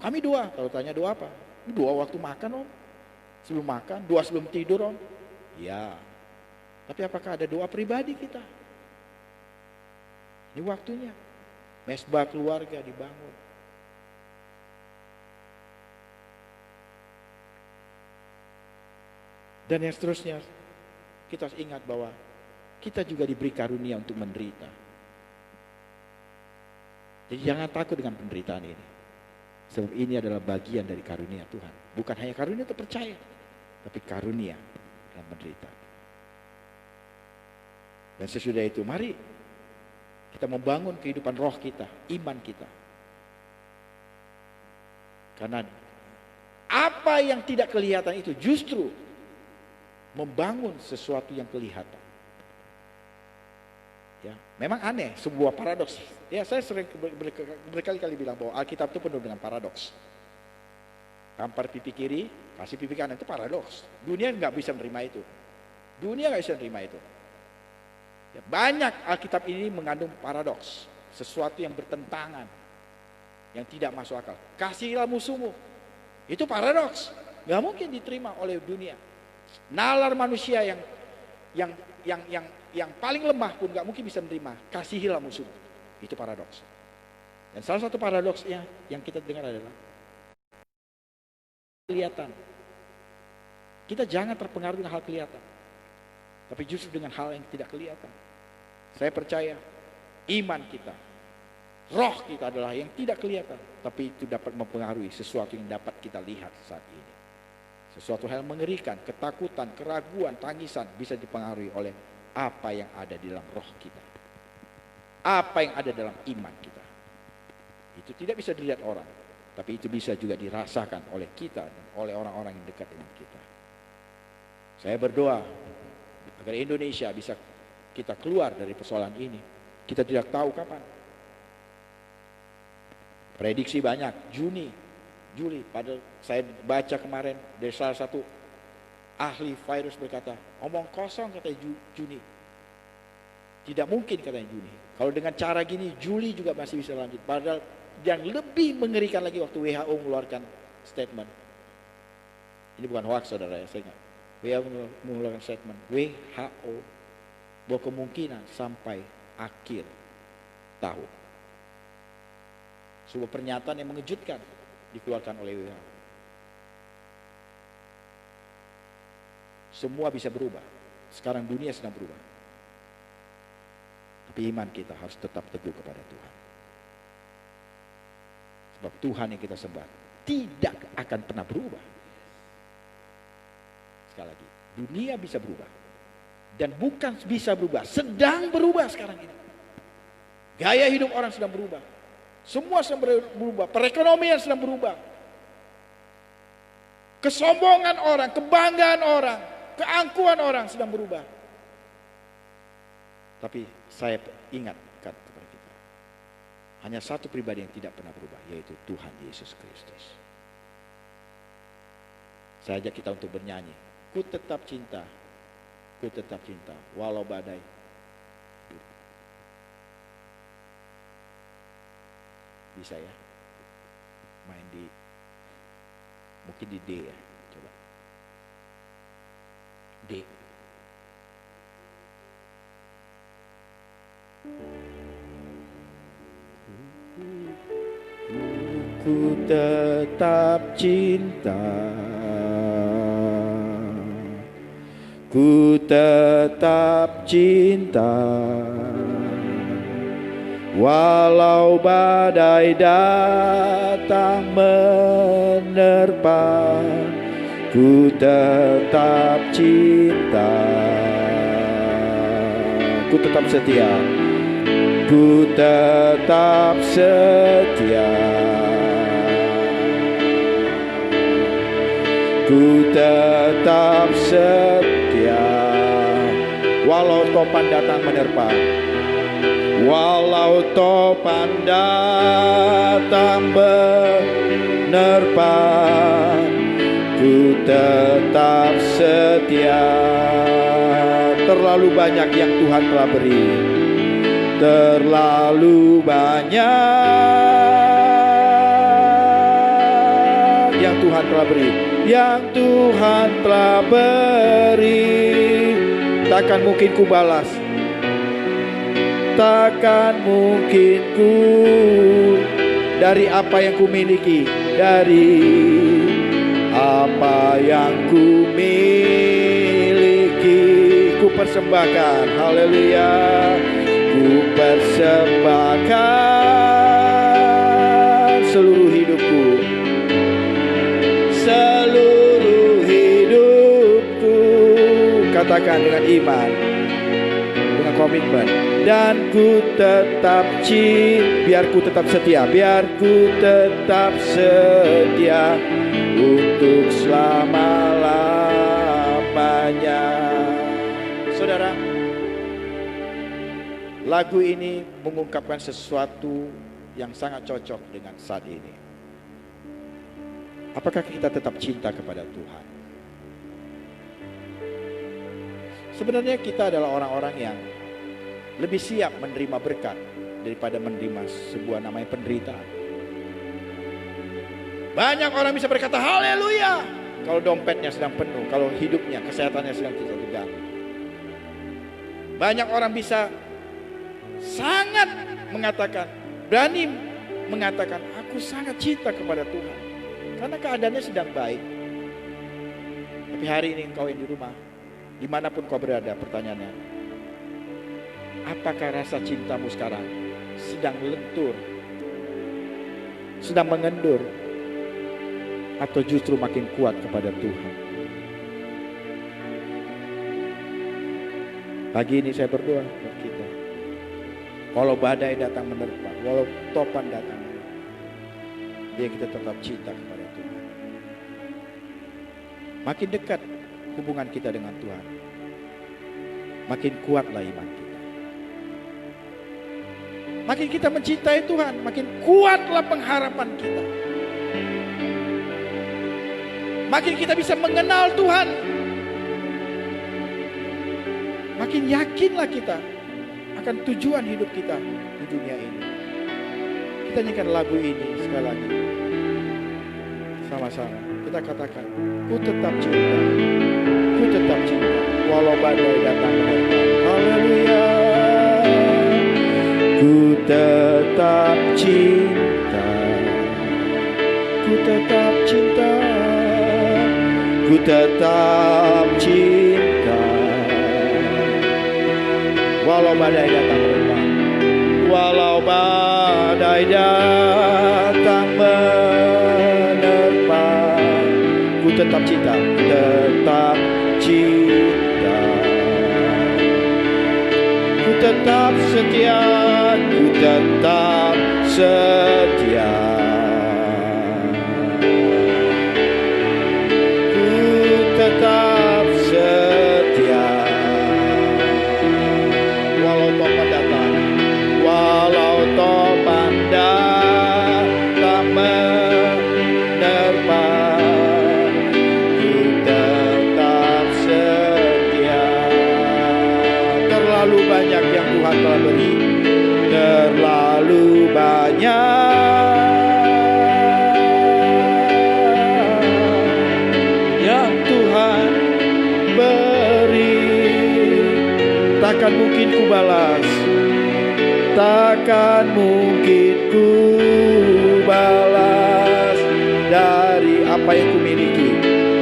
Kami doa. Kalau tanya doa apa? Doa waktu makan Om, sebelum makan, doa sebelum tidur Om. Ya, tapi apakah ada doa pribadi kita? Ini waktunya. Mesbah keluarga dibangun. Dan yang seterusnya, kita harus ingat bahwa kita juga diberi karunia untuk menderita. Jadi jangan takut dengan penderitaan ini. Sebab ini adalah bagian dari karunia Tuhan. Bukan hanya karunia untuk percaya, tapi karunia dalam menderita. Dan sesudah itu, mari kita membangun kehidupan roh kita, iman kita. Karena apa yang tidak kelihatan itu justru membangun sesuatu yang kelihatan. Ya, memang aneh, sebuah paradoks. Ya, saya sering berkali-kali bilang bahwa Alkitab itu penuh dengan paradoks. Tampar pipi kiri, kasih pipi kanan, itu paradoks. Dunia nggak bisa menerima itu. Dunia nggak bisa menerima itu. Ya, banyak Alkitab ini mengandung paradoks, sesuatu yang bertentangan, yang tidak masuk akal. Kasihilah musuhmu, itu paradoks, nggak mungkin diterima oleh dunia. Nalar manusia yang paling lemah pun nggak mungkin bisa menerima. Kasihilah musuhmu, itu paradoks. Dan salah satu paradoksnya yang kita dengar adalah kelihatan. Kita jangan terpengaruh dengan hal kelihatan, tapi justru dengan hal yang tidak kelihatan. Saya percaya iman kita, roh kita adalah yang tidak kelihatan, tapi itu dapat mempengaruhi sesuatu yang dapat kita lihat saat ini. Sesuatu hal mengerikan, ketakutan, keraguan, tangisan bisa dipengaruhi oleh apa yang ada di dalam roh kita, apa yang ada dalam iman kita. Itu tidak bisa dilihat orang, tapi itu bisa juga dirasakan oleh kita dan oleh orang-orang yang dekat dengan kita. Saya berdoa agar Indonesia bisa kita keluar dari persoalan ini. Kita tidak tahu kapan. Prediksi banyak, Juni, Juli. Padahal saya baca kemarin dari salah satu ahli virus berkata, omong kosong katanya Juni. Tidak mungkin katanya Juni. Kalau dengan cara gini Juli juga masih bisa lanjut. Padahal yang lebih mengerikan lagi waktu WHO mengeluarkan statement. Ini bukan hoax, saudara, ya, saya ingat. WHO mengeluarkan statement. WHO bahwa kemungkinan sampai akhir tahun. Sebuah pernyataan yang mengejutkan dikeluarkan oleh WHO. Semua bisa berubah. Sekarang dunia sedang berubah. Tapi iman kita harus tetap teguh kepada Tuhan. Sebab Tuhan yang kita sembah tidak akan pernah berubah. Sekali lagi, dunia bisa berubah. Dan bukan bisa berubah, sedang berubah sekarang ini. Gaya hidup orang sedang berubah. Semua sedang berubah. Perekonomian sedang berubah. Kesombongan orang, kebanggaan orang, keangkuhan orang sedang berubah. Tapi saya ingatkan kepada kita, hanya satu pribadi yang tidak pernah berubah, yaitu Tuhan Yesus Kristus. Saya ajak kita untuk bernyanyi, ku tetap cinta, walau badai. Bisa ya, main di, mungkin di D ya, coba D. Ku tetap cinta, ku tetap cinta, walau badai datang menerpa, ku tetap cinta, ku tetap setia, ku tetap setia, ku tetap setia, walau topan datang menerpa, walau topan datang menerpa, ku tetap setia. Terlalu banyak yang Tuhan telah beri, terlalu banyak yang Tuhan telah beri, yang Tuhan telah beri. Takkan mungkin ku balas, takkan mungkin ku, dari apa yang ku miliki, dari apa yang ku miliki, ku persembahkan, haleluya, ku persembahkan seluruh hidupku, seluruh hidupku. Katakan dengan iman, dengan komitmen. Dan ku tetap cinta, biar ku tetap setia, biar ku tetap setia untuk selama-lamanya. Saudara, lagu ini mengungkapkan sesuatu yang sangat cocok dengan saat ini. Apakah kita tetap cinta kepada Tuhan? Sebenarnya kita adalah orang-orang yang lebih siap menerima berkat daripada menerima sebuah namanya penderitaan. Banyak orang bisa berkata haleluya kalau dompetnya sedang penuh, kalau hidupnya, kesehatannya sedang tidak terganggu. Banyak orang bisa sangat mengatakan, berani mengatakan, aku sangat cinta kepada Tuhan karena keadaannya sedang baik. Tapi hari ini engkau yang di rumah, dimanapun kau berada, pertanyaannya, apakah rasa cintamu sekarang sedang lentur, sedang mengendur, atau justru makin kuat kepada Tuhan? Pagi ini saya berdoa buat kita, walau badai datang menerpa, walau topan datang menerpa, biar kita tetap cinta kepada Tuhan. Makin dekat hubungan kita dengan Tuhan, makin kuatlah iman kita. Makin kita mencintai Tuhan, makin kuatlah pengharapan kita. Makin kita bisa mengenal Tuhan, makin yakinlah kita akan tujuan hidup kita di dunia ini. Kita nyanyikan lagu ini sekali lagi. Sama-sama kita katakan, ku tetap cinta, ku tetap cinta, walau badai datang menerpa. Haleluya. Ku tetap cinta, ku tetap cinta, ku tetap cinta, badai datang menerpa, walau badai datang menerpa, ku tetap cinta, tetap cinta. Ku tetap setia, ku tetap setia. Ku tetap setia. Walau topan datang, walau topan datang menerpa, ku tetap setia. Terlalu banyak yang Tuhan telah beri, terlalu banyak yang Tuhan beri. Takkan mungkin ku balas, takkan mungkin ku balas dari apa yang ku miliki,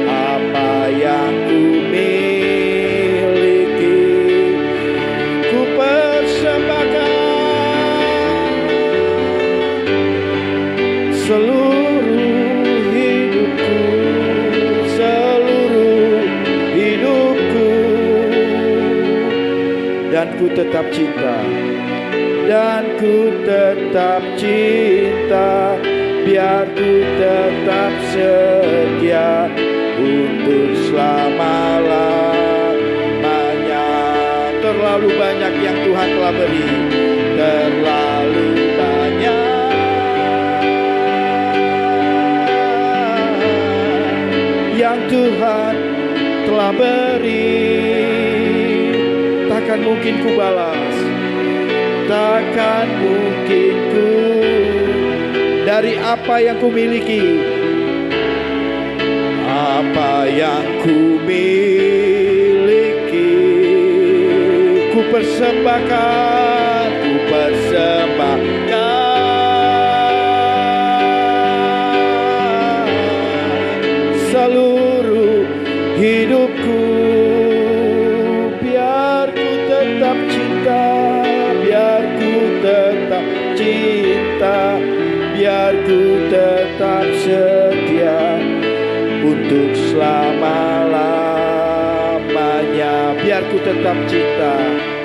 apa yang ku miliki. Ku persembahkan seluruh hidupku, seluruh hidupku. Dan ku tetap cinta, dan ku tetap cinta, biar ku tetap setia untuk selama-lamanya. Terlalu banyak yang Tuhan telah beri, terlalu banyak yang Tuhan telah beri. Takkan mungkin ku balas, takkan mungkin ku dari apa yang ku miliki, apa yang ku miliki. Ku persembahkan, ku persembahkan seluruh hidupku, biar ku tetap cinta, biar ku tetap cinta, biar ku tetap setia untuk selama-lamanya. Biar ku tetap cinta,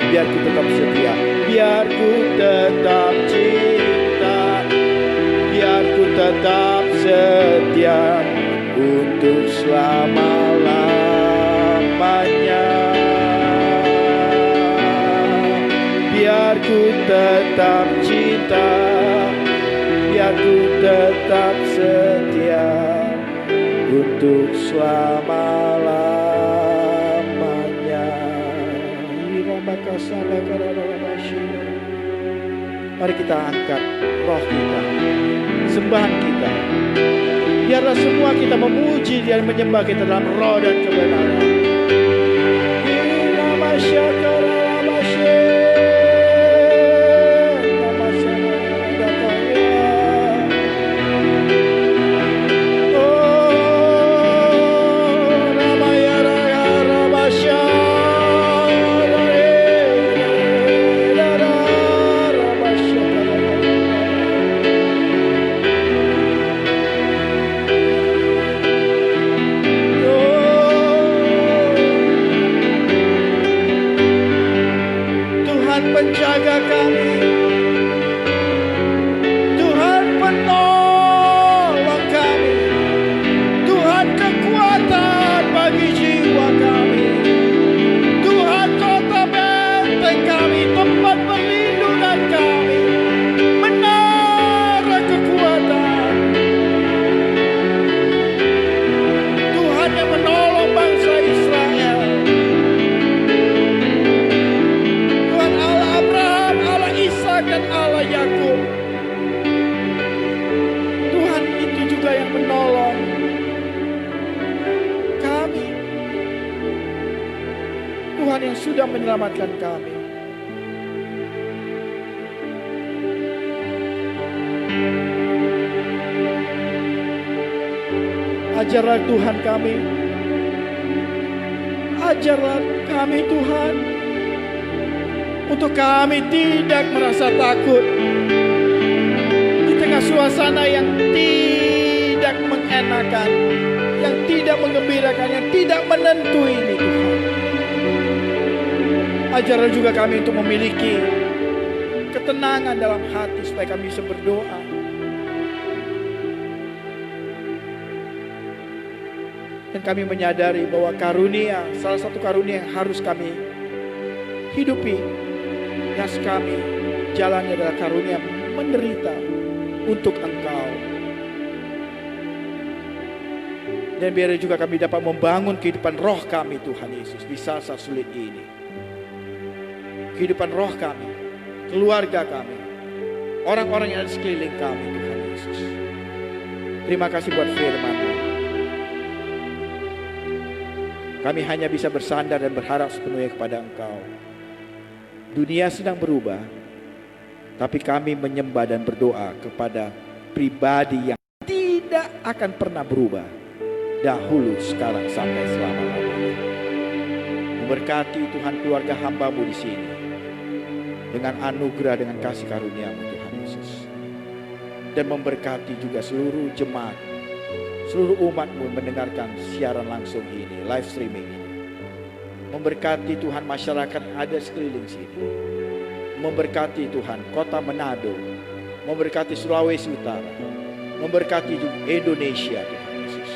biar ku tetap setia, biar ku tetap cinta, biar ku tetap setia untuk selama-lamanya. Biar ku tetap cinta, biar ku tetap setia untuk selama-lamanya. Mari kita angkat roh kita, sembahan kita. Biarlah semua kita memuji dan menyembah kita dalam roh dan kebenaran. Penjaga kami, Tuhan penolong kami, Tuhan kekuatan bagi jiwa kami, Tuhan kota benteng kami, tempat perlindungan kami, menara kekuatan. Tuhan yang menolong bangsa Israel, dan Allah Yakub. Tuhan itu juga yang menolong kami. Tuhan yang sudah menyelamatkan kami. Ajarlah Tuhan kami. Ajarlah kami Tuhan. untuk kami tidak merasa takut di tengah suasana yang tidak mengenakan, yang tidak menggembirakan, yang tidak menentu ini, Tuhan. Ajarlah juga kami untuk memiliki ketenangan dalam hati supaya kami bisa berdoa. Dan kami menyadari bahwa karunia, salah satu karunia yang harus kami hidupi, yang kami jalani adalah karunia menderita untuk Engkau. Dan biar juga kami dapat membangun kehidupan roh kami, Tuhan Yesus, di saat-saat sulit ini. Kehidupan roh kami, keluarga kami, orang-orang yang ada di sekeliling kami, Tuhan Yesus. Terima kasih buat firman-Mu. Kami hanya bisa bersandar dan berharap sepenuhnya kepada Engkau. Dunia sedang berubah, tapi kami menyembah dan berdoa kepada pribadi yang tidak akan pernah berubah, dahulu, sekarang, sampai selama-lamanya. Memberkati Tuhan keluarga hamba-Mu di sini, dengan anugerah, dengan kasih karunia-Mu, Tuhan Yesus. Dan memberkati juga seluruh jemaat, seluruh umat-Mu mendengarkan siaran langsung ini, live streaming ini. Memberkati Tuhan masyarakat yang ada sekeliling sini. Memberkati Tuhan kota Manado, memberkati Sulawesi Utara, memberkati juga Indonesia, Tuhan Yesus.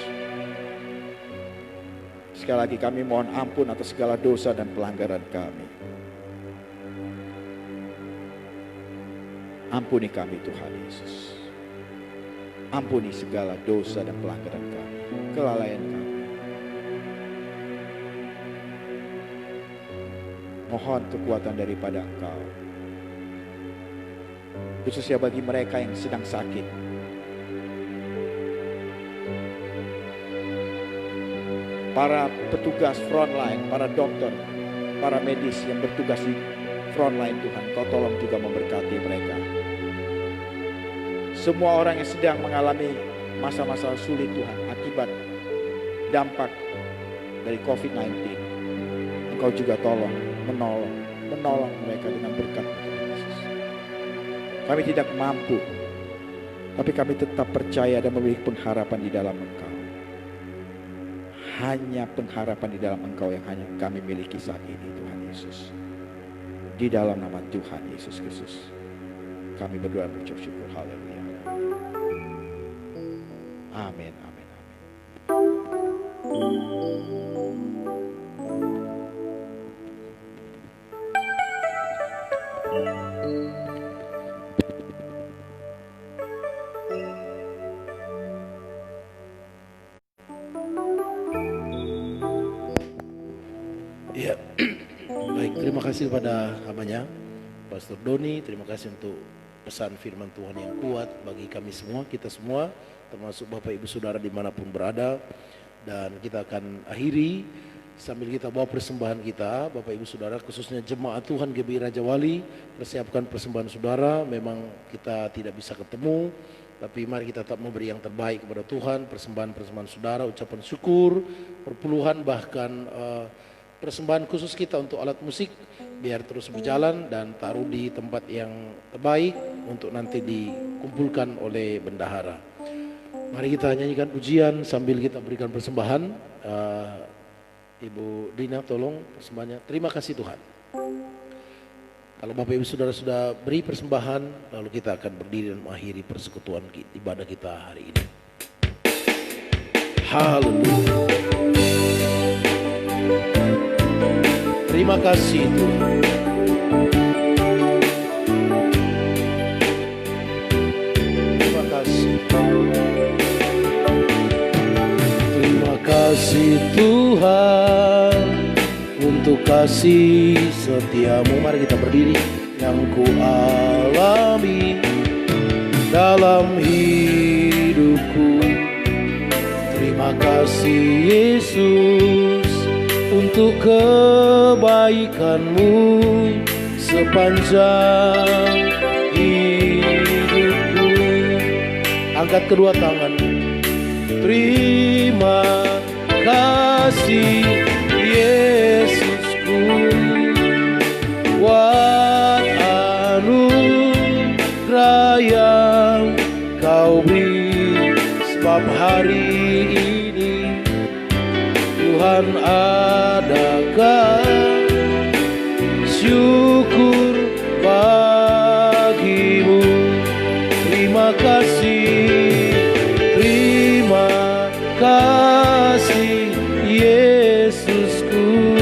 Sekali lagi kami mohon ampun atas segala dosa dan pelanggaran kami. Ampuni kami, Tuhan Yesus. Ampuni segala dosa dan pelanggaran kami, kelalaian kami. Mohon kekuatan daripada Engkau, khususnya bagi mereka yang sedang sakit. Para petugas frontline, para dokter, para medis yang bertugas di frontline, Tuhan, Kau tolong juga memberkati mereka. Semua orang yang sedang mengalami masa-masa sulit, Tuhan, akibat dampak dari COVID-19, Engkau juga tolong menolong mereka dengan berkat Tuhan Yesus. Kami tidak mampu, tapi kami tetap percaya dan memiliki pengharapan di dalam Engkau. Hanya pengharapan di dalam Engkau yang hanya kami miliki saat ini, Tuhan Yesus. Di dalam nama Tuhan Yesus Kristus, kami berdoa berucap syukur. Haleluya. Amin, amin, amin. Ya, baik, terima kasih kepada hambanya Pastor Doni. Terima kasih untuk pesan firman Tuhan yang kuat bagi kami semua, kita semua, termasuk Bapak Ibu Saudara dimanapun berada. Dan kita akan akhiri sambil kita bawa persembahan kita, Bapak Ibu Saudara, khususnya jemaat Tuhan GBI Raja Wali. Persiapkan persembahan saudara. Memang kita tidak bisa ketemu, tapi mari kita tetap memberi yang terbaik kepada Tuhan. Persembahan saudara, ucapan syukur, perpuluhan, bahkan persembahan khusus kita untuk alat musik biar terus berjalan dan taruh di tempat yang terbaik untuk nanti dikumpulkan oleh bendahara. Mari kita nyanyikan pujian sambil kita berikan persembahan. Ibu Dina tolong persembahannya. Terima kasih Tuhan. Kalau Bapak Ibu Saudara sudah beri persembahan, lalu kita akan berdiri dan mengakhiri persekutuan ibadah kita hari ini. Haleluya. Terima kasih Tuhan. Terima kasih. Terima kasih Tuhan untuk kasih setiamu. Mari kita berdiri. Yang ku alami dalam hidupku. Terima kasih Yesus untuk kebaikanmu sepanjang hidupku. Angkat kedua tangan. Terima kasih Yesusku. sebab hari ini Tuhan adakan syukur bagimu. Terima kasih Yesusku,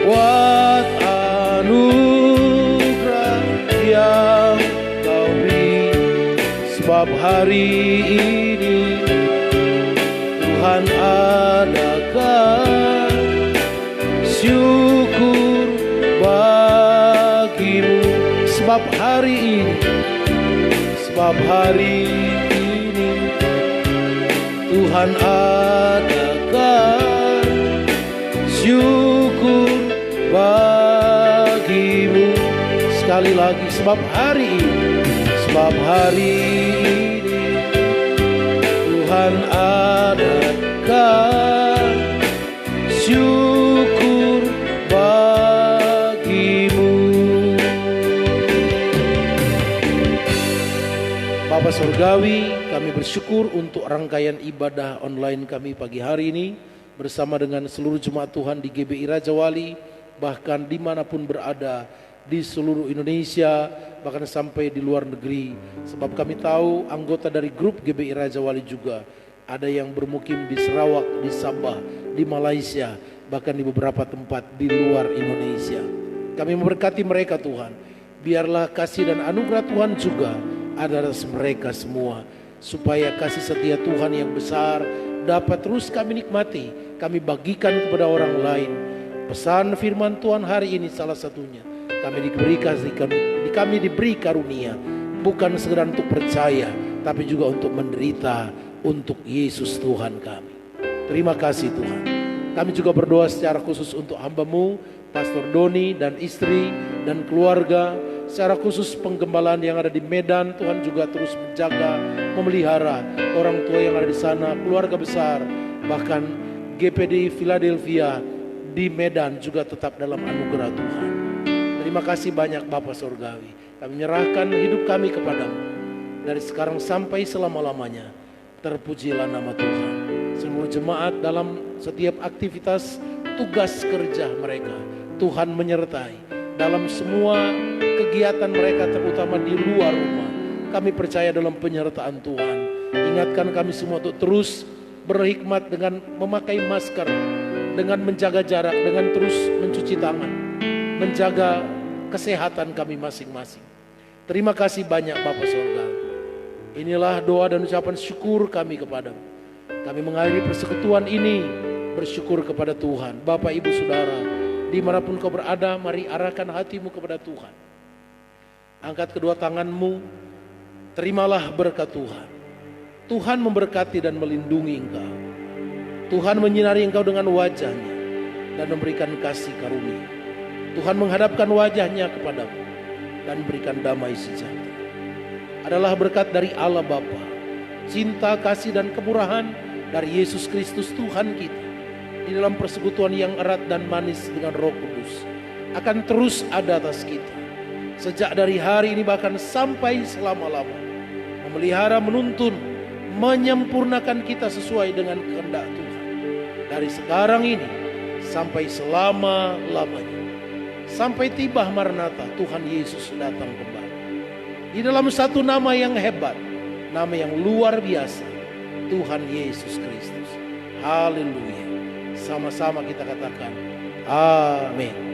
buat anugerah yang Kau beri. Sebab hari ini Tuhan adakan syukur bagimu. Sebab hari ini Tuhan adakan syukur bagimu. Sekali lagi, sebab hari ini Tuhan adakan syukur bagimu. Bapa Surgawi, kami bersyukur untuk rangkaian ibadah online kami pagi hari ini bersama dengan seluruh jemaat Tuhan di GBI Raja Wali, bahkan dimanapun berada di seluruh Indonesia, bahkan sampai di luar negeri. Sebab kami tahu anggota dari grup GBI Raja Wali juga ada yang bermukim di Sarawak, di Sabah, di Malaysia, bahkan di beberapa tempat di luar Indonesia. Kami memberkati mereka Tuhan. Biarlah kasih dan anugerah Tuhan juga ada atas mereka semua, supaya kasih setia Tuhan yang besar dapat terus kami nikmati, kami bagikan kepada orang lain. Pesan firman Tuhan hari ini salah satunya, kami diberi karunia bukan sekedar untuk percaya, tapi juga untuk menderita untuk Yesus Tuhan kami. Terima kasih Tuhan. Kami juga berdoa secara khusus untuk hamba-Mu Pastor Doni dan istri dan keluarga, secara khusus penggembalaan yang ada di Medan. Tuhan juga terus menjaga, memelihara orang tua yang ada di sana, keluarga besar, bahkan GPD Philadelphia di Medan juga tetap dalam anugerah Tuhan. Terima kasih banyak Bapa Surgawi. Kami menyerahkan hidup kami kepadamu dari sekarang sampai selama-lamanya. Terpujilah nama Tuhan. Seluruh jemaat dalam setiap aktivitas tugas kerja mereka, Tuhan menyertai dalam semua kegiatan mereka, terutama di luar rumah. Kami percaya dalam penyertaan Tuhan. Ingatkan kami semua untuk terus berhikmat dengan memakai masker, dengan menjaga jarak, dengan terus mencuci tangan, menjaga kesehatan kami masing-masing. Terima kasih banyak Bapa Surga. Inilah doa dan ucapan syukur kami kepadamu. Kami mengakhiri persekutuan ini bersyukur kepada Tuhan. Bapak Ibu Saudara, dimanapun kau berada, mari arahkan hatimu kepada Tuhan. Angkat kedua tanganmu, terimalah berkat Tuhan. Tuhan memberkati dan melindungi engkau. Tuhan menyinari engkau dengan wajahnya dan memberikan kasih karunia. Tuhan menghadapkan wajahnya kepadamu dan berikan damai sejahtera. Adalah berkat dari Allah Bapa, cinta, kasih dan kemurahan dari Yesus Kristus Tuhan kita, di dalam persekutuan yang erat dan manis dengan Roh Kudus, akan terus ada atas kita sejak dari hari ini bahkan sampai selama-lama, memelihara, menuntun, menyempurnakan kita sesuai dengan kehendak Tuhan dari sekarang ini sampai selama-lamanya, sampai tiba Maranatha Tuhan Yesus datang kembali. Di dalam satu nama yang hebat, nama yang luar biasa, Tuhan Yesus Kristus. Haleluya. Sama-sama kita katakan amin.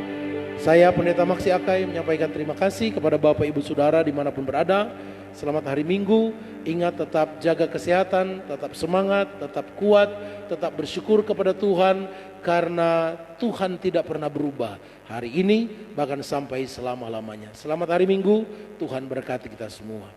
Saya Pendeta Maksi Akai menyampaikan terima kasih kepada Bapak Ibu Saudara dimanapun berada. Selamat hari Minggu. Ingat, tetap jaga kesehatan, tetap semangat, tetap kuat, tetap bersyukur kepada Tuhan, karena Tuhan tidak pernah berubah hari ini bahkan sampai selama-lamanya. Selamat hari Minggu. Tuhan berkati kita semua.